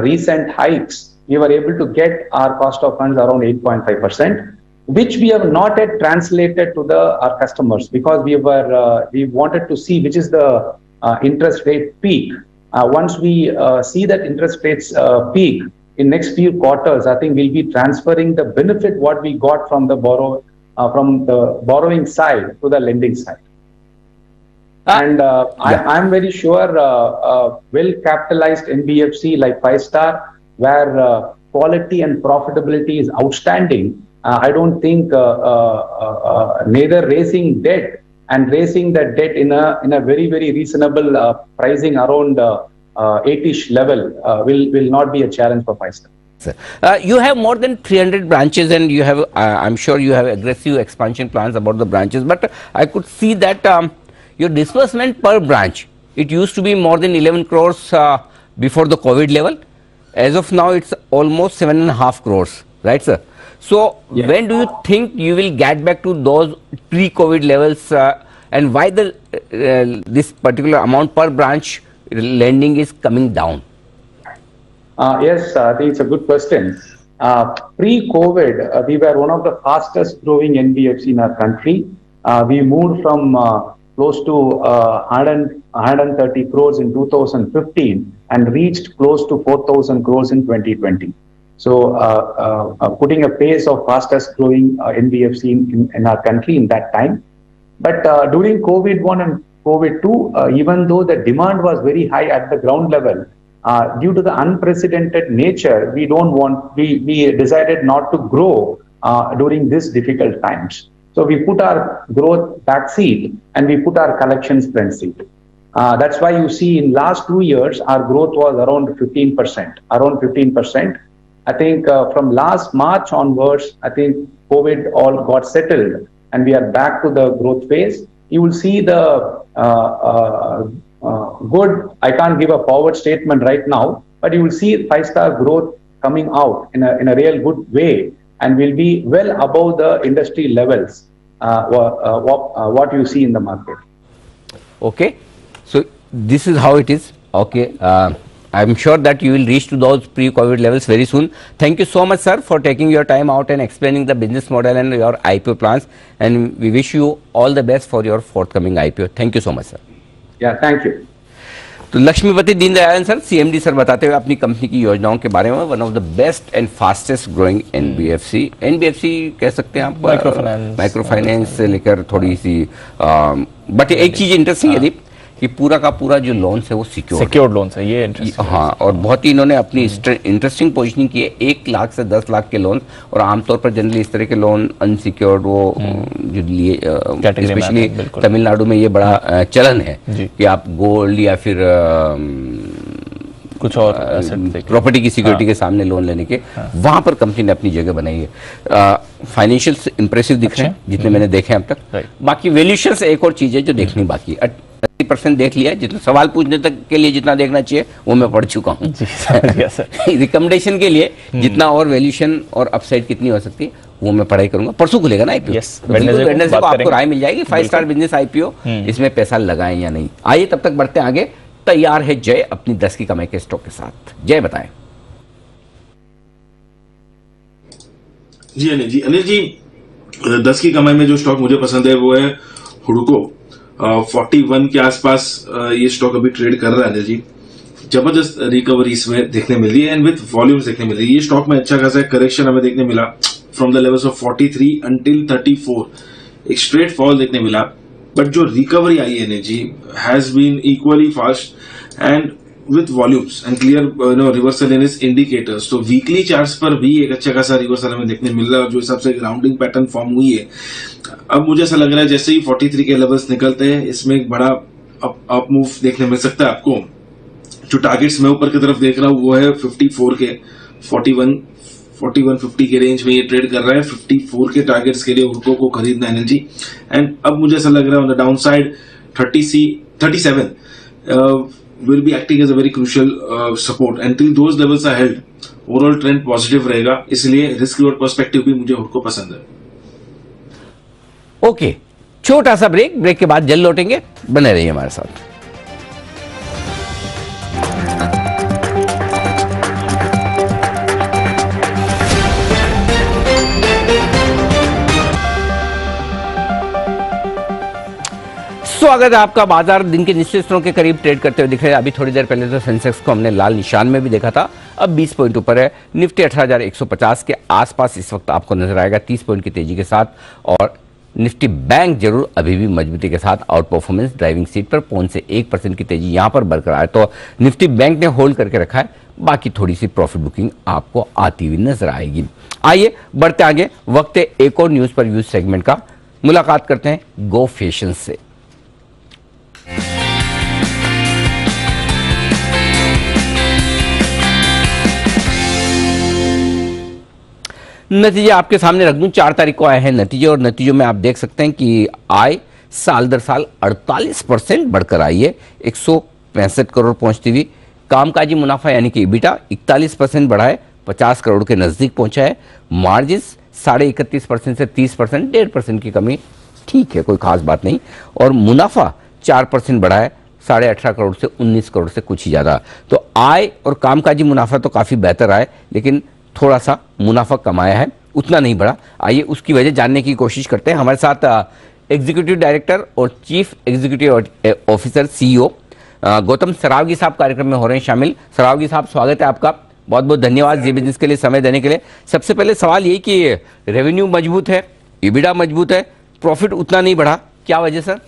S12: recent hikes, we were able to get our cost of funds around 8.5%, which we have not yet translated to our customers, because we wanted to see which is the interest rate peak. Once we see that interest rates peak in next few quarters, I think we'll be transferring the benefit what we got from the borrowing side to the lending side. And I'm very sure well-capitalized NBFC like Five Star, where quality and profitability is outstanding, I don't think neither raising debt and raising that debt in a very, very reasonable pricing around 8-ish level will not be a challenge for Five Star.
S1: You have more than 300 branches, and you have, I'm sure you have aggressive expansion plans about the branches, but I could see that your disbursement per branch, it used to be more than 11 crores before the COVID level. As of now, it's almost 7.5 crores, right, sir? So when do you think you will get back to those pre-COVID levels, and why this particular amount per branch lending is coming down?
S12: Yes, I think it's a good question. Pre-COVID, we were one of the fastest growing NBFC in our country. We moved from close to 130 crores in 2015 and reached close to 4,000 crores in 2020. So putting a pace of fastest growing NBFC in our country in that time. But during COVID-1 and COVID-2, even though the demand was very high at the ground level, due to the unprecedented nature, we decided not to grow during these difficult times. So we put our growth back seat and we put our collections front seat. That's why you see in last 2 years, our growth was around 15%. I think from last March onwards, I think COVID all got settled and we are back to the growth phase. You will see the good, I can't give a forward statement right now, but you will see Five-Star growth coming out in a real good way and will be well above the industry levels, what you see in the market.
S1: Okay, so this is how it is. Okay, I'm sure that you will reach to those pre-COVID levels very soon. Thank you so much, sir, for taking your time out and explaining the business model and your IPO plans. And we wish you all the best for your forthcoming IPO. Thank you so much, sir.
S12: Yeah, thank you.
S1: तो लक्ष्मीपति दीनदयालन सर, सीएमडी सर, बताते हुए अपनी कंपनी की योजनाओं के बारे में, one of the best and fastest growing NBFC कह सकते हैं आप, माइक्रो फाइनेंस से लेकर थोड़ी सी, बट एक चीज इंटरेस्टिंग है दीप कि पूरा का पूरा जो लोन्स है वो सिक्योर्ड लोन्स है, ये इंटरेस्टिंग। हाँ, और बहुत ही इन्होंने अपनी इंटरेस्टिंग पोजीशनिंग की है, 1 लाख से 10 लाख के लोन, और आमतौर पर जनरली इस तरह के लोन अनसिक्योर्ड वो जो लिए, स्पेशली तमिलनाडु में ये बड़ा चलन है कि आप गोल्ड या फिर कुछ और प्रॉपर्टी की सिक्योरिटी के सामने लोन लेने के, वहां पर कंपनी ने अपनी जगह बनाई है। फाइनेंशियल इंप्रेसिव दिख रहे हैं जितने मैंने देखे हैं अब तक। बाकी वैल्यूएशन से एक और चीज है जो देखनी बाकी है। 80% देख लिया है, जितना सवाल पूछने तक के लिए जितना देखना चाहिए वो मैं पढ़ चुका हूँ। रिकमेंडेशन के लिए जितना और वैल्यूएशन और अपसाइड कितनी हो सकती है वो मैं पढ़ाई करूंगा। परसों खुलेगा ना आईपीओ, वेडनेसडे को आपको राय मिल जाएगी 5 स्टार बिजनेस आईपीओ, इसमें पैसा लगाएं या नहीं। आइए तब तक बढ़ते हैं आगे। तैयार है जय अपनी 10 की कमाई के स्टॉक के साथ। जय बताएं।
S10: जी अनिल जी 10 की कमाई में जो स्टॉक मुझे पसंद है वो है हुडको। 41 के आसपास ये स्टॉक अभी ट्रेड कर रहा है अनिल जी। जबरदस्त रिकवरी इसमें देखने मिल रही है एंड विद वॉल्यूम्स देखने मिल रही है। ये स्टॉक में अच्छा खासा करेक्शन हमें देखने मिला from the levels of 43 until 34, एक स्ट्रेट फॉल देखने मिला, बट जो रिकवरी आई है जी has been equally fast and with volumes and clear reversal in is indicators. तो वीकली चार्ट्स पर भी एक अच्छा खासा रिवर्सल हमें देखने मिल रहा है, जो हिसाब से ग्राउंडिंग पैटर्न फॉर्म हुई है। अब मुझे ऐसा लग रहा है जैसे ही 43 के लेवल्स निकलते हैं इसमें एक बड़ा अप मूव देखने मिल सकता है आपको। जो टारगेट्स मैं ऊपर की तरफ देख रहा हूँ वो है 54 के, 4150 के रेंज में ये ट्रेड कर रहा है। 54 के टारगेट्स के लिए हुडको को खरीदना है एनर्जी। एंड अब मुझे ऐसा लग रहा है on the down side 37 will be acting as a very crucial support until those levels are held. Overall trend positive रहेगा, इसलिए रिस्क रिवॉर्ड पर्सपेक्टिव भी मुझे हुडको पसंद है।
S1: ओके, छोटा सा ब्रेक के बाद जल्द लौटेंगे, बने रहिए हमारे साथ। स्वागत है आपका। बाजार दिन के निश्चित स्तरों के करीब ट्रेड करते हुए दिख रहे हैं। अभी थोड़ी देर पहले तो सेंसेक्स को हमने लाल निशान में भी देखा था, अब 20 पॉइंट ऊपर है। निफ्टी 18,150 के आसपास इस वक्त आपको नजर आएगा 30 पॉइंट की तेजी के साथ, और निफ्टी बैंक जरूर अभी भी मजबूती के साथ आउट परफॉर्मेंस ड्राइविंग सीट पर 0.1% की तेजी यहां पर बरकरार है। तो निफ्टी बैंक ने होल्ड करके रखा है, बाकी थोड़ी सी प्रॉफिट बुकिंग आपको आती हुई नजर आएगी। आइए बढ़ते आगे, वक्त है एक और न्यूज पर व्यूज सेगमेंट का। मुलाकात करते हैं गो फैशन से। नतीजे आपके सामने रख दूं। 4 तारीख को आए हैं नतीजे, और नतीजों में आप देख सकते हैं कि आय साल दर साल 48% बढ़कर आई है, 165 करोड़ पहुंचती हुई। कामकाजी मुनाफा यानी कि EBITDA 41% बढ़ा है, 50 करोड़ के नजदीक पहुंचा है। मार्जिन 31.5% से 30%, 1.5% की कमी, ठीक है, कोई खास बात नहीं। और मुनाफा 4% बढ़ा है, 18.5 करोड़ से 19 करोड़ से कुछ ही ज्यादा। तो आय और कामकाजी मुनाफा तो काफी बेहतर आए, लेकिन थोड़ा सा मुनाफा कमाया है, उतना नहीं बढ़ा। आइए उसकी वजह जानने की कोशिश करते हैं। हमारे साथ एग्जीक्यूटिव डायरेक्टर और chief executive officer CEO Gautam Saraogi साहब कार्यक्रम में हो रहे हैं शामिल। सरावगी साहब, स्वागत है आपका, बहुत बहुत धन्यवाद जी बिजनेस के लिए समय देने के लिए। सबसे पहले सवाल यही कि रेवेन्यू मजबूत है, EBITDA मजबूत है, प्रॉफिट उतना नहीं बढ़ा, क्या वजह सर?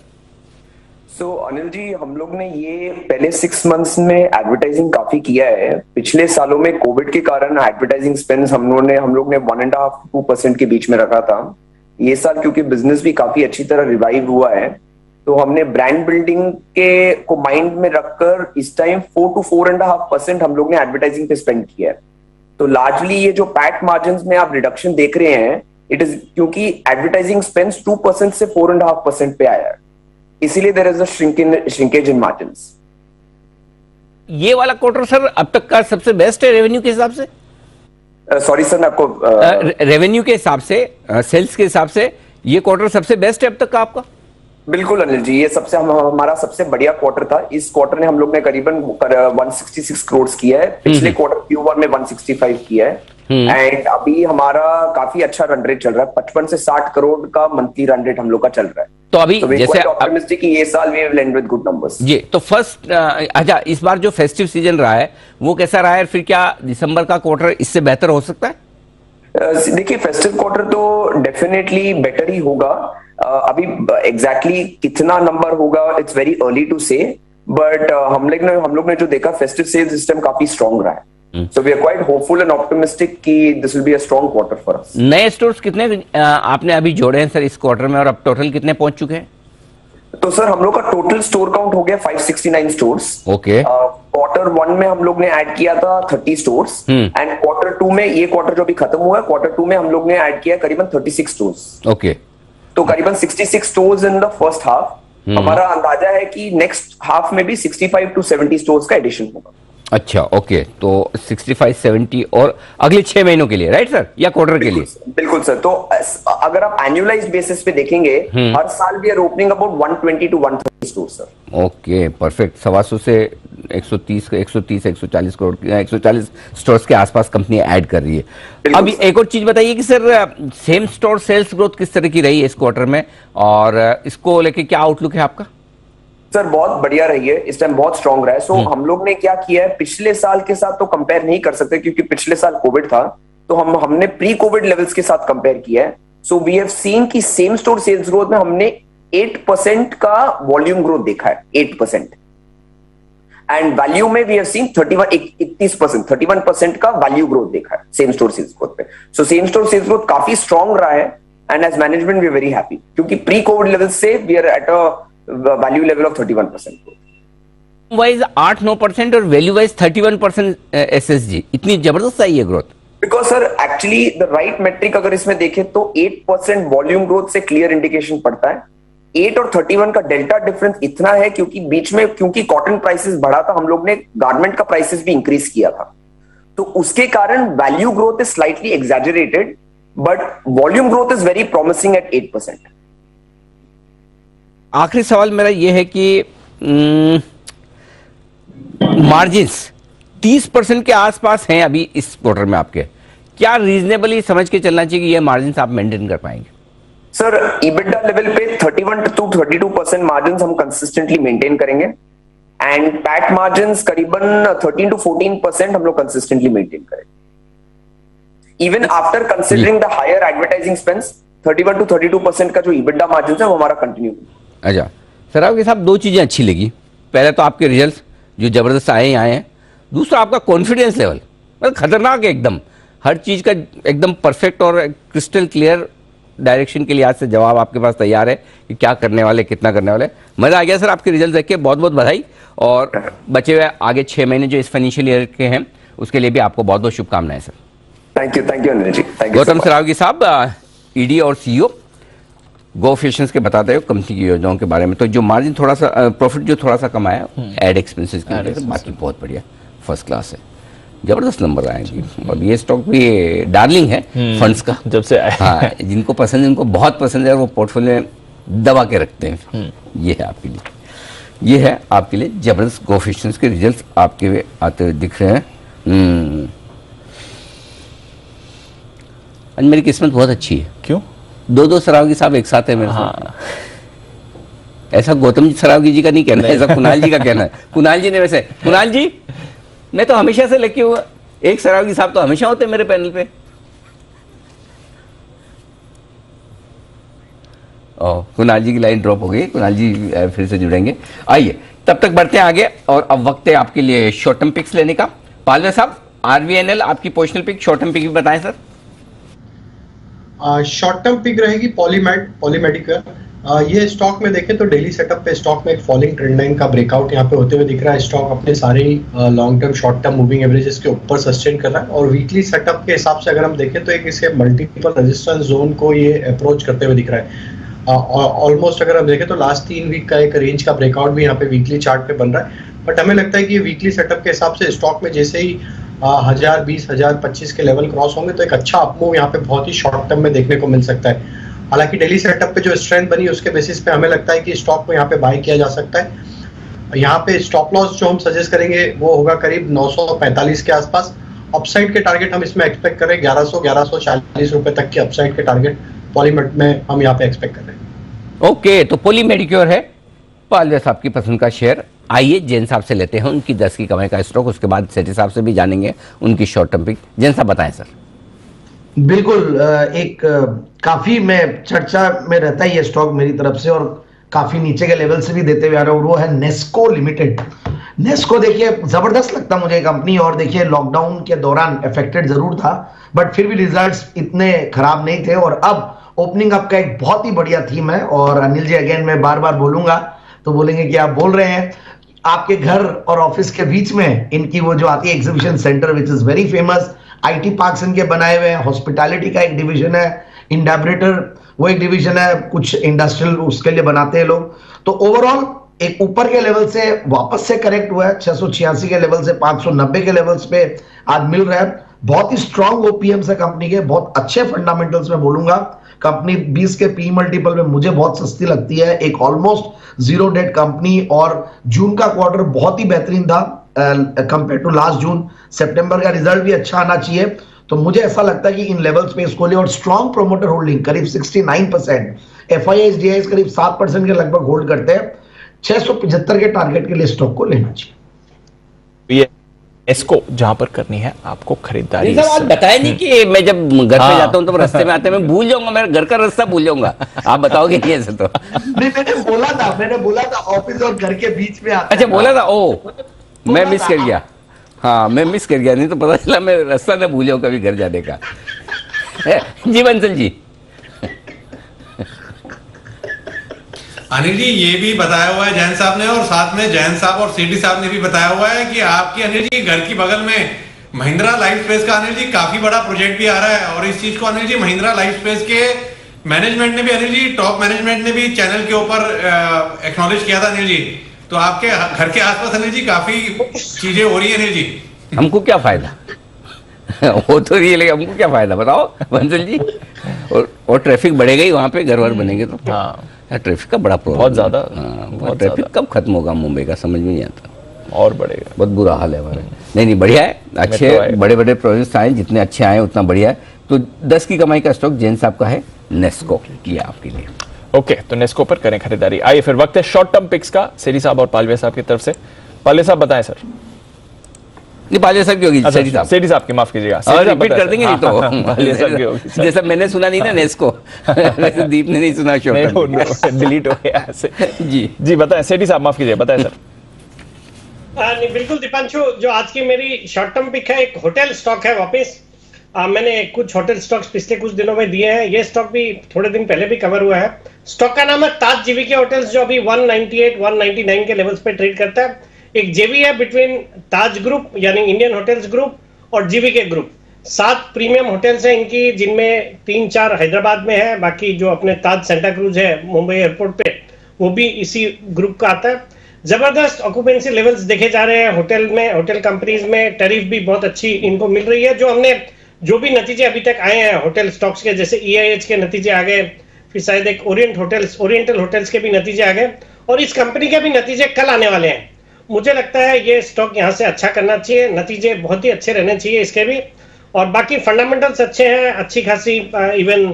S13: सो अनिल जी, हम लोग ने ये पहले 6 मंथ्स में एडवर्टाइजिंग काफी किया है। पिछले सालों में कोविड के कारण एडवर्टाइजिंग स्पेंड्स हम लोग ने 1.5-2% के बीच में रखा था। ये साल क्योंकि बिजनेस भी काफी अच्छी तरह रिवाइव हुआ है, तो हमने ब्रांड बिल्डिंग के को माइंड में रखकर इस टाइम 4 to 4.5% हम लोग ने एडवर्टाइजिंग पे स्पेंड किया है। तो लार्जली ये जो पैट मार्जिन में आप रिडक्शन देख रहे हैं, इट इज क्योंकि एडवर्टाइजिंग स्पेंड्स 2% से 4.5% पे आया है, इसीलिए there is a shrinkage in margins.
S1: ये वाला क्वार्टर सर अब तक का सबसे बेस्ट है रेवेन्यू के हिसाब से?
S13: सॉरी सर, मैं आपको
S1: रेवेन्यू के हिसाब से, सेल्स के हिसाब से ये क्वार्टर सबसे बेस्ट है अब तक का आपका?
S13: बिल्कुल अनिल जी, ये हमारा सबसे बढ़िया क्वार्टर था। इस क्वार्टर ने हम लोग ने करीबन 166 करोड़ किया है। पिछले क्वार्टर Q1 में 165 किया है। एंड अभी हमारा काफी अच्छा रन रेट चल रहा है, 55 से 60 करोड़ का मंथली रन रेट हम लोग का चल रहा है।
S1: तो अभी जैसे
S13: ऑप्टिमिस्टिक कि ये साल we will end with good numbers.
S1: जी, तो फर्स्ट अच्छा, इस बार जो फेस्टिव सीजन रहा है वो कैसा रहा है? फिर क्या दिसंबर का क्वार्टर इससे बेहतर हो सकता है?
S13: देखिए, फेस्टिव क्वार्टर तो डेफिनेटली बेटर ही होगा। अभी एग्जैक्टली कितना नंबर होगा it's very early to say, but हम लोग ने जो देखा फेस्टिव सेल सिस्टम काफी स्ट्रांग रहा है। So we are quite hopeful and optimistic कि this will be a strong quarter for us.
S1: नए स्टोर्स कितने आपने अभी जोड़े हैं सर इस क्वार्टर में, और अब टोटल कितने पहुंच चुके हैं?
S13: तो सर हम लोग का टोटल स्टोर काउंट हो गया 569 स्टोर्स।
S1: ओके।
S13: क्वार्टर 1 में हम लोग ने ऐड किया था 30 स्टोर्स, एंड क्वार्टर 2 में, ये क्वार्टर जो अभी खत्म हुआ है, क्वार्टर 2 में हम लोग ने ऐड किया करीबन 36 स्टोर्स।
S1: ओके।
S13: तो करीबन 66 stores in the first half. हमारा अंदाजा है कि नेक्स्ट हाफ में भी 65 to 70 स्टोर्स का एडिशन होगा।
S1: अच्छा, ओके। तो 65-70 और अगले 6 महीनों के लिए, राइट सर, या क्वार्टर के लिए?
S13: बिल्कुल सर। तो अगर आप एनुअलाइज्ड बेसिस पे देखेंगे, हर साल we are opening about 120 to 130 stores sir.
S1: Okay, perfect. 125 से 140 करोड़ 140 स्टोर्स के आसपास कंपनी ऐड कर रही है। अभी एक और चीज बताइए कि sir same store sales growth किस तरह की रही है इस क्वार्टर में, और इसको लेके क्या आउटलुक है आपका?
S13: सर बहुत बढ़िया रही है, इस टाइम बहुत स्ट्रांग रहा है। सो हम लोग ने क्या किया है, पिछले साल के साथ तो कंपेयर नहीं कर सकते क्योंकि पिछले साल कोविड था, तो हमने प्री कोविड लेवल्स के साथ कंपेयर किया है। सो वी हैव सीन कि सेम स्टोर सेल्स ग्रोथ में हमने 8% का वॉल्यूम ग्रोथ देखा है, 8%। एंड वैल्यू में वी हैव सीन 31% का वैल्यू ग्रोथ देखा है सेम स्टोर सेल्स ग्रोथ पे। So same store sales growth काफी स्ट्रांग रहा है, and as management we are very happy क्योंकि प्री कोविड लेवल से we are at a value level of 31%।
S1: Wise 8-9% और वैल्यू वाइज 31% SSG, इतनी जबरदस्त आई है ग्रोथ?
S13: Because sir actually the right metric अगर इसमें देखें तो 8% वॉल्यूम ग्रोथ से क्लियर इंडिकेशन पड़ता है। 8 और 31 का डेल्टा डिफरेंस इतना है क्योंकि बीच में कॉटन प्राइसेस बढ़ा था, हम लोग ने गारमेंट का प्राइसेस भी इंक्रीज किया था, तो उसके कारण value growth is slightly exaggerated, but volume growth is very promising at 8%।
S1: आखिरी सवाल मेरा यह है कि मार्जिन्स 30% के आसपास हैं अभी इस क्वार्टर में आपके, क्या रीजनेबली समझ के चलना चाहिए कि ये मार्जिन्स आप मेंटेन कर पाएंगे?
S13: सर EBITDA लेवल पे 31 to 32% मार्जिन्स हम कंसिस्टेंटली मेंटेन करेंगे, एंड पैट मार्जिन्स करीबन 13 to 14% हम लोग कंसिस्टेंटली मेंटेन करेंगे। Even after considering the higher advertising spends, 31 to 32% का जो EBITDA मार्जिन है वो हमारा कंटिन्यू।
S1: अच्छा सर, आपके साथ दो चीजें अच्छी लगी। पहले तो आपके रिजल्ट जो जबरदस्त आए हैं, दूसरा आपका कॉन्फिडेंस लेवल मतलब खतरनाक है एकदम, हर चीज का एकदम परफेक्ट और क्रिस्टल क्लियर डायरेक्शन के लिए आज से जवाब आपके पास तैयार है कि क्या करने वाले, कितना करने वाले। मजा आ गया सर आपके रिजल्ट देख के, बहुत बहुत बधाई, और बचे हुए आगे 6 महीने जो इस फाइनेंशियल ईयर के हैं उसके लिए भी आपको बहुत बहुत शुभकामनाएं sir.
S13: Thank you Anil ji.
S1: Gautam Saraogi साहब, ED और CEO गो फैशंस के बताते हो कंपनी की योजनाओं के बारे में। तो जो मार्जिन थोड़ा सा प्रॉफिट जो थोड़ा सा कमाया एड एक्सपेंसेस के लिए, बाकी बहुत बढ़िया फर्स्ट क्लास है, जबरदस्त नंबर आएंगे। और ये स्टॉक भी डार्लिंग है फंड्स का, जब से आया। हाँ, जिनको पसंद है उनको बहुत पसंद है, वो पोर्टफोलियो में दबा के रखते हैं। ये है आपके लिए, ये है आपके लिए जबरदस्त गो फैशंस के रिजल्ट आपके आते हुए दिख रहे हैं। आज मेरी किस्मत बहुत अच्छी है।
S4: क्यों?
S1: 2 सरावगी साहब एक साथ है मेरे साथ। ऐसा गौतम सरावगी जी का नहीं कहना है, ऐसा कुणाल जी का कहना है। कुणाल जी ने वैसे, कुणाल जी मैं तो हमेशा से लेके हुआ, एक सरावगी साहब तो हमेशा होते मेरे पैनल पे। कुणाल जी की लाइन ड्रॉप हो गई, कुणाल जी फिर से जुड़ेंगे। आइए तब तक बढ़ते हैं आगे, और अब वक्त है आपके लिए शॉर्ट टर्म पिक्स लेने का। पालवे साहब, आरवीएनएल आपकी positional pick, short term pick भी बताएं सर।
S2: शॉर्ट टर्म पिक रहेगी पॉलीमेडिकेयर। ये स्टॉक में देखें तो डेली सेटअप पे स्टॉक में एक फॉलिंग ट्रेंड लाइन का ब्रेकआउट यहाँ पे होते हुए दिख रहा है। स्टॉक अपने सारे long term short term moving averages के ऊपर सस्टेन कर रहा है, और वीकली सेटअप के हिसाब से अगर हम देखें तो एक इसे मल्टीपल रेजिस्टेंस जोन को ये अप्रोच करते हुए दिख रहा है। ऑलमोस्ट अगर हम देखें तो लास्ट 3 वीक का एक रेंज का ब्रेकआउट भी यहाँ पे वीकली चार्ट पे बन रहा है। बट हमें लगता है कि ये वीकली सेटअप के हिसाब से स्टॉक में जैसे ही 1020, 1025 के लेवल क्रॉस होंगे तो एक अच्छा अपमूव यहाँ पे बहुत ही शॉर्ट टर्म में देखने को मिल सकता है। हालांकि डेली सेटअप पे जो स्ट्रेंथ बनी उसके बेसिस पे हमें लगता है कि स्टॉक को यहाँ पे बाय किया जा सकता है। यहाँ पे स्टॉप लॉस जो हम सजेस्ट करेंगे वो होगा करीब 945 के आसपास। अपसाइड के टारगेट हम इसमें एक्सपेक्ट कर रहे हैं 1140 रुपए तक के अपसाइड के टारगेट पॉलीमेड में हम यहाँ पे एक्सपेक्ट कर रहे हैं।
S1: ओके, तो पॉलीमेडिक्योर है पालवे साहब की पसंद का शेयर। आइए जैन साहब से लेते हैं उनकी 10 की कमाई का स्टॉक, उसके बाद सेठी साहब से भी जानेंगे उनकी शॉर्ट टर्म पिक। जैन साहब बताएं सर।
S5: बिल्कुल, एक काफी में चर्चा में रहता है ये स्टॉक मेरी तरफ से, और काफी नीचे के लेवल से भी देते हुए आ रहा हूं, वो है नेस्को लिमिटेड। नेस्को देखिए जबरदस्त लगता मुझे कंपनी, और देखिए लॉकडाउन के दौरान अफेक्टेड जरूर था बट फिर भी रिजल्ट्स इतने खराब नहीं थे, और अब ओपनिंग अप का एक बहुत ही बढ़िया थीम है। और अनिल जी अगेन मैं बार बार बोलूंगा तो बोलेंगे कि आप बोल रहे हैं, आपके घर और ऑफिस के बीच में इनकी वो जो आती है exhibition centre which is very famous, IT parks इनके बनाए हुए हैं, हॉस्पिटैलिटी का एक डिवीजन है, इंडाब्रेटर वो एक डिवीजन है, कुछ इंडस्ट्रियल उसके लिए बनाते हैं लोग। तो ओवरऑल एक ऊपर के लेवल से वापस से करेक्ट हुआ है, 686 के लेवल से 590 के लेवल्स पे आज मिल रहा है। बहुत ही स्ट्रॉन्ग ओपीएम्स है कंपनी के, बहुत अच्छे फंडामेंटल्स में बोलूंगा। कंपनी 20 के पी मल्टीपल में मुझे बहुत सस्ती लगती है, एक ऑलमोस्ट जीरो डेट कंपनी, और जून का क्वार्टर बहुत ही बेहतरीन था कंपेयर टू लास्ट जून। सितंबर का रिजल्ट भी अच्छा आना चाहिए, तो मुझे ऐसा लगता है कि इन लेवल्स पे इसको ले, और स्ट्रॉन्ग प्रोमोटर होल्डिंग करीब 69%, एफआईआईज डीआईज करीब 7% के लगभग होल्ड करते हैं। 675 के टारगेट के लिए स्टॉक को लेना चाहिए।
S4: इसको जहां पर करनी है आपको खरीदारी।
S1: आप बताया नहीं कि मैं जब घर पे जाता हूं तो रास्ते में आते मैं भूल जाऊंगा, मेरे घर का रास्ता भूल जाऊंगा। आप बताओगे नहीं ऐसे तो?
S5: नहीं, मैंने बोला था ऑफिस और घर के बीच में आता।
S1: अच्छा बोला था, ओ मैं मिस कर गया। हाँ मैं मिस कर गया, नहीं तो पता चला मैं रास्ता ना भूल जाऊं कभी घर जाने का। जी बंसल जी।
S7: अनिल जी ये भी बताया हुआ है जैन साहब ने, और साथ में जैन साहब और सीडी साहब ने भी बताया हुआ है कि आपकी अनिल जी घर की बगल में महिंद्रा लाइफ स्पेस का अनिल जी काफी बड़ा प्रोजेक्ट भी आ रहा है, और इस चीज को अनिल जी महिंद्रा लाइफ स्पेस के मैनेजमेंट ने भी अनिल जी, टॉप मैनेजमेंट ने भी चैनल के ऊपर एक्नॉलेज किया था अनिल जी। तो आपके घर के आसपास अनिल जी काफी चीजें हो रही है अनिल जी।
S1: हमको क्या फायदा? वो तो ये लेगा, हमको क्या फायदा बताओ बंसल जी? और ट्रैफिक बढ़ेगा ही वहां पे, घर वर बनेंगे तो। हाँ ट्रैफिक का बड़ा प्रॉब्लम,
S4: बहुत ज्यादा।
S1: ट्रैफिक कब खत्म होगा मुंबई का, समझ में नहीं आता।
S4: और बढ़ेगा,
S1: बहुत बुरा हाल है हमारे। नहीं बढ़िया है, अच्छे बड़े बड़े प्रोजेक्ट्स आए, जितने अच्छे आए उतना बढ़िया है। तो 10 की कमाई का स्टॉक जैन साहब का है नेस्को, ये आपके लिए।
S4: ओके, तो नेस्को पर करें खरीदारी। आइए फिर वक्त है शॉर्ट टर्म पिक्स का, सेठी साहब और पालवे साहब की तरफ से। पालवे साहब बताएं सर।
S1: नहीं पालवे साहब की होगी, सेठी साहब।
S4: सेठी साहब की माफ कीजिएगा,
S1: रिपीट कर देंगे नहीं तो।
S4: पालवे साहब की होगी
S1: जैसा मैंने सुना नहीं ना नेस्को, वैसे दीप ने नहीं सुना शॉर्ट टर्म,
S4: डिलीट हो गया ऐसे। जी बताएं सेठी साहब, माफ कीजिए, बताएं सर।
S3: नहीं बिल्कुल दीपांशु, जो आज की मेरी शॉर्ट टर्म पिक है एक होटल स्टॉक है वापस। मैंने कुछ होटल स्टॉक्स पिछले कुछ दिनों में दिए हैं, ये स्टॉक भी थोड़े दिन पहले भी कवर हुआ है। स्टॉक का नाम है ताज जीवीके होटल्स, जो अभी 198, 199 के लेवल्स पे ट्रेड करता है। एक जेवी है बिटवीन ताज ग्रुप यानी इंडियन होटल्स ग्रुप और जीवीके ग्रुप। 7 प्रीमियम होटल्स हैं इनकी, जिनमें 3-4 हैदराबाद में है, बाकी जो अपने ताज सेंटा क्रूज है मुंबई एयरपोर्ट पे वो भी इसी ग्रुप का आता है। जबरदस्त ऑक्यूपेंसी लेवल्स देखे जा रहे हैं होटल में, होटल कंपनीज में। टैरिफ भी बहुत अच्छी इनको मिल रही है। जो भी नतीजे अभी तक आए हैं होटल स्टॉक्स के, जैसे EIH के नतीजे आ गए, फिर शायद एक ओरिएंटल होटल्स के भी नतीजे आ गए, और इस कंपनी के भी नतीजे कल आने वाले हैं। मुझे लगता है ये स्टॉक यहाँ से अच्छा करना चाहिए, नतीजे बहुत ही अच्छे रहने चाहिए इसके भी, और बाकी फंडामेंटल्स अच्छे हैं, अच्छी खासी इवन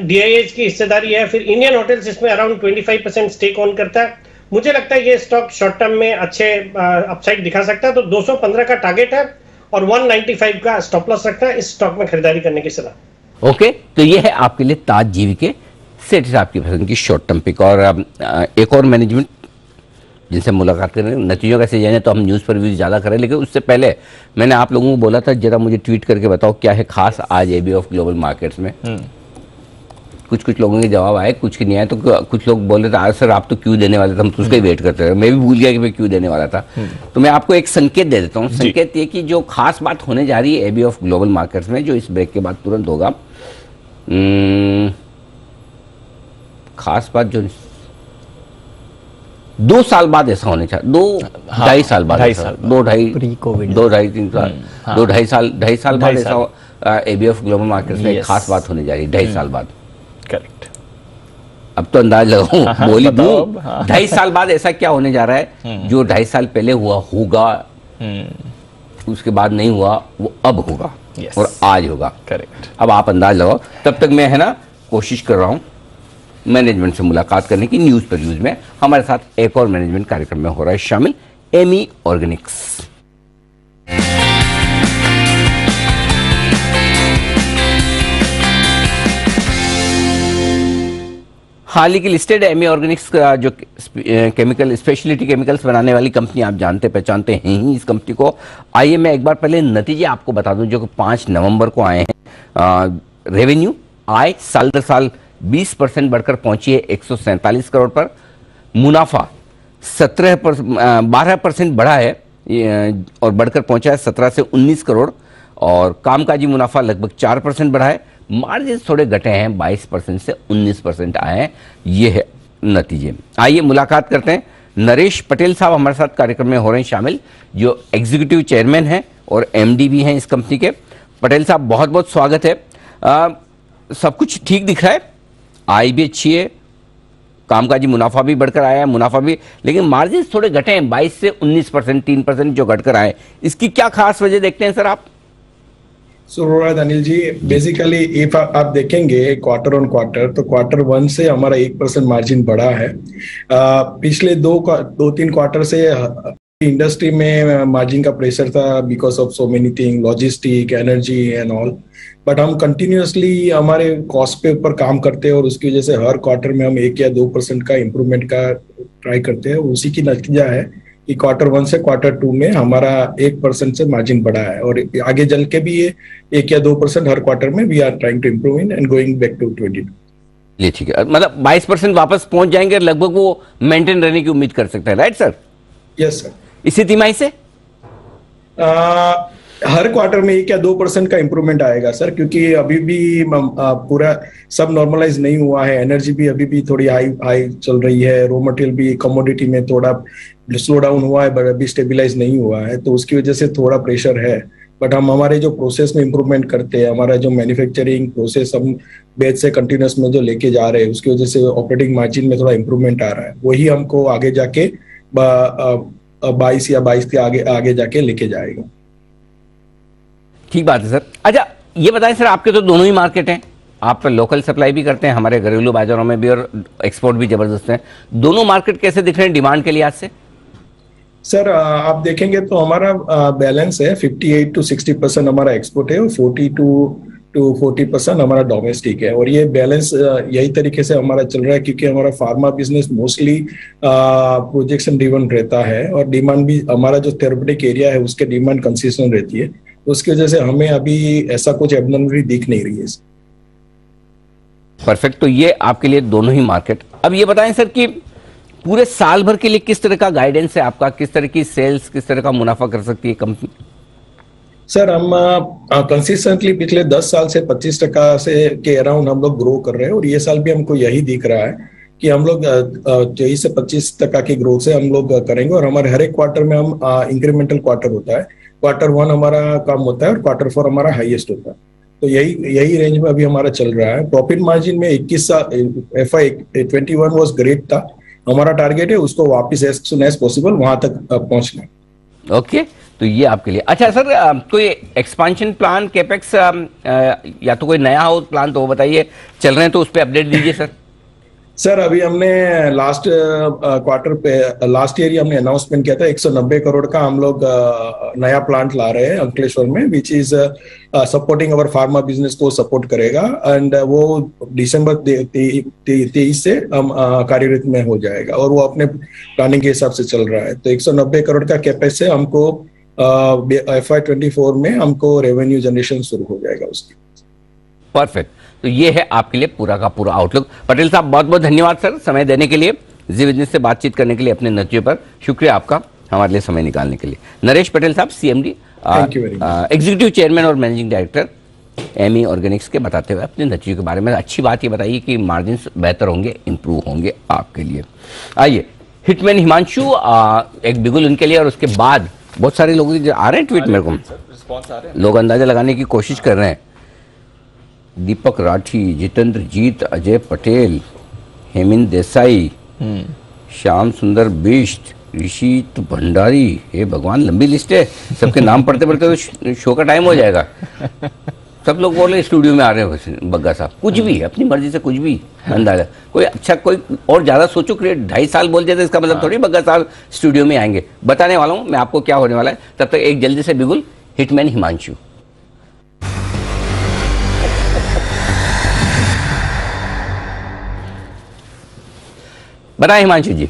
S3: DIH की हिस्सेदारी है। फिर इंडियन होटल्स इसमें अराउंड 25% स्टेक ऑन करता है। मुझे लगता है ये स्टॉक शॉर्ट टर्म में अच्छे अपसाइड दिखा सकता है। तो 215 का टारगेट है और 195 का स्टॉप लॉस रखना है। इस स्टॉक में खरीदारी करने की सलाह।
S1: ओके, तो ये है आपके लिए ताज जीवीके सेठ साहब की पसंद की शॉर्ट टर्म पिक। और एक और मैनेजमेंट जिनसे मुलाकात करें, नतीजों का सीजन है तो हम न्यूज़ पर व्यूज ज़्यादा करें, लेकिन उससे पहले मैंने आप लोगों को बोला था जरा मुझे ट्वीट करके बताओ क्या है खास आज एबी ऑफ ग्लोबल मार्केट्स में। कुछ लोगों के जवाब आए, कुछ के नहीं आए। तो कुछ लोग बोल रहे थे सर आप तो क्यों देने वाले थे, हम तो उसका ही वेट करते रहे। मैं भी भूल गया कि मैं क्यों देने वाला था। तो मैं आपको एक संकेत दे देता हूँ। संकेत ये कि जो खास बात होने जा रही है एबी ऑफ ग्लोबल मार्केट्स में, जो इस ब्रेक के बाद तुरंत होगा, खास बात जो 2 साल बाद ऐसा होने चाहिए, 2-2.5 साल बाद, 2-2.5 साल बाद ऐसा एबी ऑफ ग्लोबल मार्केट्स में खास बात होने जा रही है 2.5 साल बाद।
S4: करेक्ट।
S1: अब तो अंदाज लगाऊं, बोली दूं 2.5 साल बाद ऐसा क्या होने जा रहा है जो 2.5 साल पहले हुआ होगा, उसके बाद नहीं हुआ, वो अब होगा और आज होगा।
S4: करेक्ट।
S1: अब आप अंदाज लगाओ। तब तक मैं है ना कोशिश कर रहा हूं मैनेजमेंट से मुलाकात करने की। न्यूज पर न्यूज में हमारे साथ एक और मैनेजमेंट कार्यक्रम में हो रहा है शामिल, एमी ऑर्गेनिक्स। हाल ही की लिस्टेड एमी ऑर्गेनिक्स का जो केमिकल स्पेशलिटी केमिकल्स बनाने वाली कंपनी, आप जानते पहचानते हैं ही इस कंपनी को। आइए मैं एक बार पहले नतीजे आपको बता दूं जो कि 5 नवंबर को आए हैं। रेवेन्यू आय साल दर साल 20% बढ़कर पहुंची है 147 करोड़ पर। मुनाफा 12% बढ़ा है और बढ़कर पहुंचा है 17 से 19 करोड़। और कामकाजी मुनाफा लगभग 4% बढ़ा है। मार्जिन थोड़े घटे हैं, 22% से 19% आए हैं। ये है नतीजे। आइए मुलाकात करते हैं। नरेश पटेल साहब हमारे साथ कार्यक्रम में हो रहे हैं शामिल, जो एग्जीक्यूटिव चेयरमैन हैं और एमडी भी हैं इस कंपनी के। पटेल साहब बहुत बहुत स्वागत है। सब कुछ ठीक दिख रहा है, आय भी अच्छी है, कामकाजी मुनाफा भी बढ़कर आया है, मुनाफा भी, लेकिन मार्जिन थोड़े घटे हैं 22 से 19%, 3% जो घटकर आए। इसकी क्या खास वजह देखते हैं सर आप?
S14: अनिल जी, बेसिकली इफ आप देखेंगे क्वार्टर ऑन क्वार्टर, तो क्वार्टर 1 से हमारा 1% मार्जिन बढ़ा है। पिछले 2-3 क्वार्टर से इंडस्ट्री में मार्जिन का प्रेशर था because of so many thing, logistic, energy and all. But हम कंटिन्यूअसली हमारे कॉस्ट पे ऊपर काम करते हैं और उसकी वजह से हर क्वार्टर में हम 1 या 2% का इम्प्रूवमेंट का ट्राई करते हैं। उसी की नतीजा है कि क्वार्टर 1 से क्वार्टर 2 में हमारा 1% से मार्जिन बढ़ा है और आगे चल के भी ये 1 या 2% हर क्वार्टर में we are trying to improve in and going back to 22।
S1: ये ठीक है, मतलब 22% वापस पहुंच जाएंगे, लगभग वो मेंटेन रहने की उम्मीद कर सकते हैं, राइट सर?
S14: Yes sir.
S1: इसी तिमाही से
S14: हर क्वार्टर में 1 या 2% का इम्प्रूवमेंट आएगा सर, क्योंकि अभी भी पूरा सब नॉर्मलाइज नहीं हुआ है। एनर्जी भी अभी भी थोड़ी हाई चल रही है, रॉ मटेरियल भी कमोडिटी में थोड़ा स्लो डाउन हुआ है बट अभी स्टेबलाइज नहीं हुआ है, तो उसकी वजह से थोड़ा प्रेशर है। बट हम हमारे जो प्रोसेस में इम्प्रूवमेंट करते हैं, हमारा जो मैन्युफैक्चरिंग प्रोसेस हम बैच से कंटिन्यूस में जो लेके जा रहे हैं, उसकी वजह से ऑपरेटिंग मार्जिन में थोड़ा इम्प्रूवमेंट आ रहा है। वही हमको आगे जाके 22 या 22 के आगे जाके लेके जाएगा।
S1: ठीक बात है सर। अच्छा ये बताएं सर, आपके तो दोनों ही मार्केट हैं, आप लोकल सप्लाई भी करते हैं हमारे घरेलू बाजारों में भी और एक्सपोर्ट भी जबरदस्त है। दोनों मार्केट कैसे दिख रहे हैं डिमांड के लिहाज से?
S14: सर आप देखेंगे तो हमारा बैलेंस है 58 to 60% हमारा एक्सपोर्ट है और 42 to 40% हमारा डोमेस्टिक है। और ये बैलेंस यही तरीके से हमारा चल रहा है क्योंकि हमारा pharma business mostly projection driven रहता है और डिमांड भी हमारा जो थेरेप्यूटिक एरिया है उसके डिमांड कंसिस्टेंट रहती है, तो उसकी वजह से हमें अभी ऐसा कुछ एबनॉर्मली दिख नहीं रही है।
S1: परफेक्ट। तो ये आपके लिए दोनों ही मार्केट। अब ये बताएं सर कि पूरे साल भर के लिए किस तरह का गाइडेंस है आपका, किस तरह की सेल्स, किस तरह का मुनाफा कर सकती है कंपनी?
S14: सर हम कंसिस्टेंटली पिछले 10 साल से 25% से के अराउंड हम लोग ग्रो कर रहे हैं और ये साल भी हमको यही दिख रहा है कि हम लोग 23 से 25% की ग्रोथ से हम लोग करेंगे। और हमारे हर एक क्वार्टर में हम इंक्रीमेंटल क्वार्टर होता है, क्वार्टर 1 हमारा कम होता है और क्वार्टर 4 हमारा हाईएस्ट होता है, तो यही रेंज में अभी हमारा चल रहा है। प्रॉफिट मार्जिन में 21 FY21 वाज ग्रेट था, हमारा टारगेट है उसको वापस एज सून एज पॉसिबल वहां तक पहुंचना।
S1: ओके, तो ये आपके लिए। अच्छा सर, कोई एक्सपांशन प्लान कैपेक्स या तो कोई नया हो प्लान तो वो बताइए, चल रहे हैं तो उस पर अपडेट दीजिए सर।
S14: सर अभी हमने लास्ट क्वार्टर पे लास्ट ईयर ही हमने अनाउंसमेंट किया था 190 करोड़ का हम लोग नया प्लांट ला रहे हैं अंकलेश्वर में, which is supporting our pharma business को सपोर्ट करेगा एंड वो दिसंबर 23 से हम कार्यरत में हो जाएगा और वो अपने प्लानिंग के हिसाब से चल रहा है। तो 190 करोड़ का कैपेक्स से हमको FY24 में हमको रेवेन्यू जनरेशन शुरू हो जाएगा उसकी।
S1: परफेक्ट। तो ये है आपके लिए पूरा का पूरा आउटलुक। पटेल साहब बहुत बहुत धन्यवाद सर समय देने के लिए, जी बिजनेस से बातचीत करने के लिए, अपने नतीजों पर शुक्रिया आपका हमारे लिए समय निकालने के लिए। नरेश पटेल साहब CMD एग्जीक्यूटिव चेयरमैन और मैनेजिंग डायरेक्टर एमी ऑर्गेनिक्स के, बताते हुए अपने नतीजों के बारे में अच्छी बात ये बताइए कि मार्जिन बेहतर होंगे, इंप्रूव होंगे आपके लिए। आइए हिटमैन हिमांशु एक बिगुल उनके लिए, और उसके बाद बहुत सारे लोग आ रहे हैं ट्वीट मेरे को, लोग अंदाजा लगाने की कोशिश कर रहे हैं। दीपक राठी, जितेंद्र जीत, अजय पटेल, हेमिंद देसाई, श्याम सुंदर बिष्ट, ऋषित भंडारी, हे भगवान लंबी लिस्ट है, सबके नाम पढ़ते पढ़ते तो शो का टाइम हो जाएगा। सब लोग बोल रहे स्टूडियो में आ रहे हो बग्गा साहब, कुछ भी अपनी मर्जी से कुछ भी अंदाजा, कोई अच्छा कोई और ज्यादा सोचो क्रिएट 2.5 साल बोल जाते इसका मतलब थोड़ी बग्गा साहब स्टूडियो में आएंगे। बताने वाला हूं मैं आपको क्या होने वाला है, तब तक एक जल्दी से बिगुल हिटमैन हिमांशु। बताएं हिमांशु जी।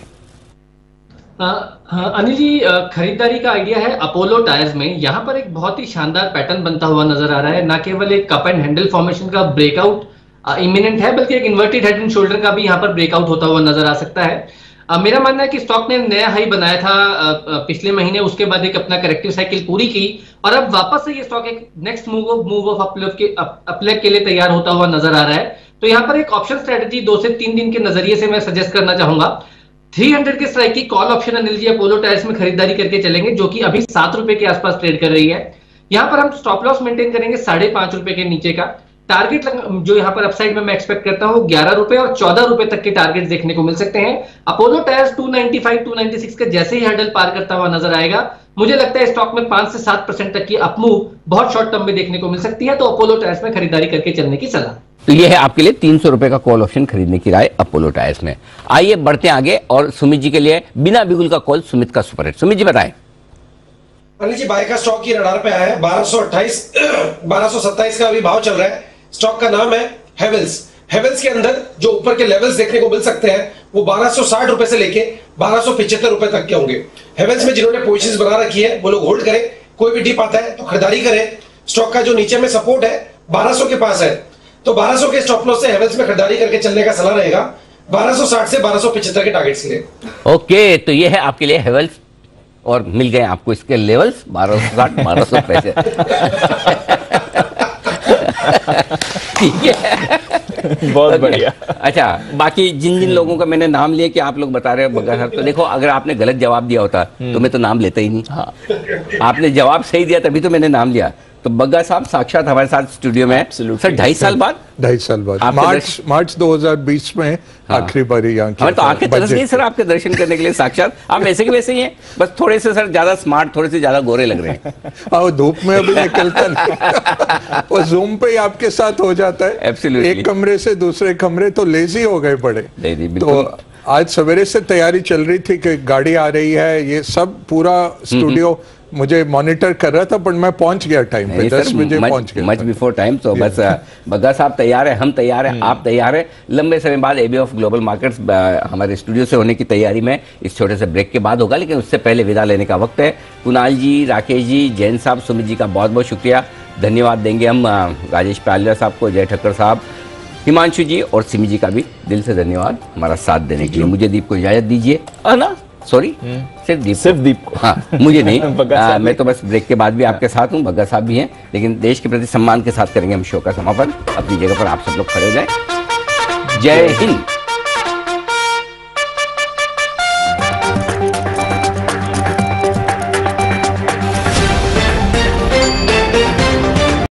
S8: हाँ अनिल जी, खरीदारी का आइडिया है अपोलो टायर्स में। यहाँ पर एक बहुत ही शानदार पैटर्न बनता हुआ नजर आ रहा है। ना केवल एक कप एंड हैंडल फॉर्मेशन का ब्रेकआउट इमिनेंट है, बल्कि एक इन्वर्टेड हेड एंड शोल्डर का भी यहाँ पर ब्रेकआउट होता हुआ नजर आ सकता है। मेरा मानना है कि स्टॉक ने नया हाई बनाया था पिछले महीने, उसके बाद एक अपना करेक्टिव साइकिल पूरी की और अब वापस से ये स्टॉक एक नेक्स्ट मूव ऑफ अपलेग के लिए तैयार होता हुआ नजर आ रहा है। तो यहाँ पर एक ऑप्शन स्ट्रेटेजी 2 से 3 दिन के नजरिए से मैं सजेस्ट करना चाहूंगा। 300 के स्ट्राइक की call option Anil ji Apollo tyres में खरीदारी करके चलेंगे, जो कि अभी 7 रुपए के आसपास ट्रेड कर रही है। यहाँ पर हम स्टॉप लॉस मेंटेन करेंगे 5.5 रुपए के नीचे का। टारगेट जो यहाँ पर अपसाइड में मैं एक्सपेक्ट करता हूँ 11 रुपए और 14 रुपए तक के टारगेट देखने को मिल सकते हैं। अपोलो टायर्स 295 296 के जैसे ही हर्डल पार करता हुआ नजर आएगा, मुझे लगता है स्टॉक में 5 से 7% तक की अपमूव बहुत शॉर्ट टर्म में देखने को मिल सकती है। तो अपोलो टायर्स में खरीदारी करके चलने की सलाह।
S1: तो ये है आपके लिए 300 रुपए का कॉल ऑप्शन खरीदने की राय अपोलो टायर्स में। आइए बढ़ते हैं आगे और सुमित जी के लिए बिना बिगुल का कॉल, सुमित का सुपर हिट। सुमित जी बताएं।
S15: अनिल जी बाय का स्टॉक की रडार पे आया है 1227 का अभी भाव चल रहा है। स्टॉक का नाम है हेवेल्स। हेवेल्स के अंदर जो ऊपर के लेवल्स देखने को मिल सकते हैं वो 1260 रुपए से लेके 1275 रुपए तक के होंगे। हेवेल्स में जिन्होंने पोजीशंस बना रखी है वो लोग होल्ड करें, कोई भी डिप आता है तो खरीदारी करें। स्टॉक का जो नीचे में सपोर्ट है 1200 के पास है, तो 1200 के स्टॉप लॉस से हेवेल्स में खरीदारी करके चलने का सलाह रहेगा 1260 से 1275 के टारगेट्स के लिए।
S1: ओके, तो ये है आपके लिए हेवेल्स और मिल गए आपको इसके लेवल्स 1260 1200 पैसे। ठीक है,
S4: बहुत बढ़िया।
S1: अच्छा, बाकी जिन जिन लोगों का मैंने नाम लिया कि आप लोग बता रहे हो बग्गा साहब, तो देखो अगर आपने गलत जवाब दिया होता तो मैं तो नाम लेता ही नहीं। हाँ। आपने जवाब सही दिया तभी तो मैंने नाम लिया। तो बग्गा साहब साक्षात हमारे साथ स्टूडियो में सर 2.5 साल बाद
S16: 2.5 साल बाद मार्च 2020 में आखिरी बारी यहाँ
S1: हमें तो आंखें तरस गई सर आपके दर्शन करने के लिए। साक्षात आप वैसे के वैसे ही हैं, बस थोड़े से सर ज्यादा स्मार्ट, थोड़े से ज्यादा गोरे लग रहे हैं।
S16: धूप में अभी निकलता नहीं। वो जूम पे ही आपके साथ हो जाता है।
S1: एब्सोल्युटली।
S16: एक कमरे से दूसरे कमरे तो लेजी हो गए बड़े। तो आज सवेरे से तैयारी चल रही थी कि गाड़ी आ रही है, ये सब पूरा स्टूडियो मुझे मॉनिटर कर रहा था, पर मैं पहुंच गया टाइम पे, 10 बजे पहुंच गया।
S1: Much before time. तो बस बग्गा साहब तैयार है, हम तैयार हैं, आप तैयार हैं। लंबे समय बाद एबी ऑफ ग्लोबल मार्केट्स हमारे स्टूडियो से होने की तैयारी में इस छोटे से ब्रेक के बाद होगा, लेकिन उससे पहले विदा लेने का वक्त है। कुणाल जी, राकेश जी, जैन साहब, सुमित जी का बहुत बहुत शुक्रिया, धन्यवाद देंगे हम राजेश पालिया साहब को, जय ठक्कर साहब, हिमांशु जी और सिमी जी का भी दिल से धन्यवाद हमारा साथ देने के लिए। मुझे दीप को इजाजत दीजिए। ना सॉरी, सिर्फ दीप को। हाँ, मुझे नहीं। मैं तो बस ब्रेक के बाद भी आपके साथ हूँ, बग्गा साहब भी हैं, लेकिन देश के प्रति सम्मान के साथ करेंगे हम शो का समापन। अपनी जगह पर आप सब लोग खड़े हो जाएं। जय हिंद।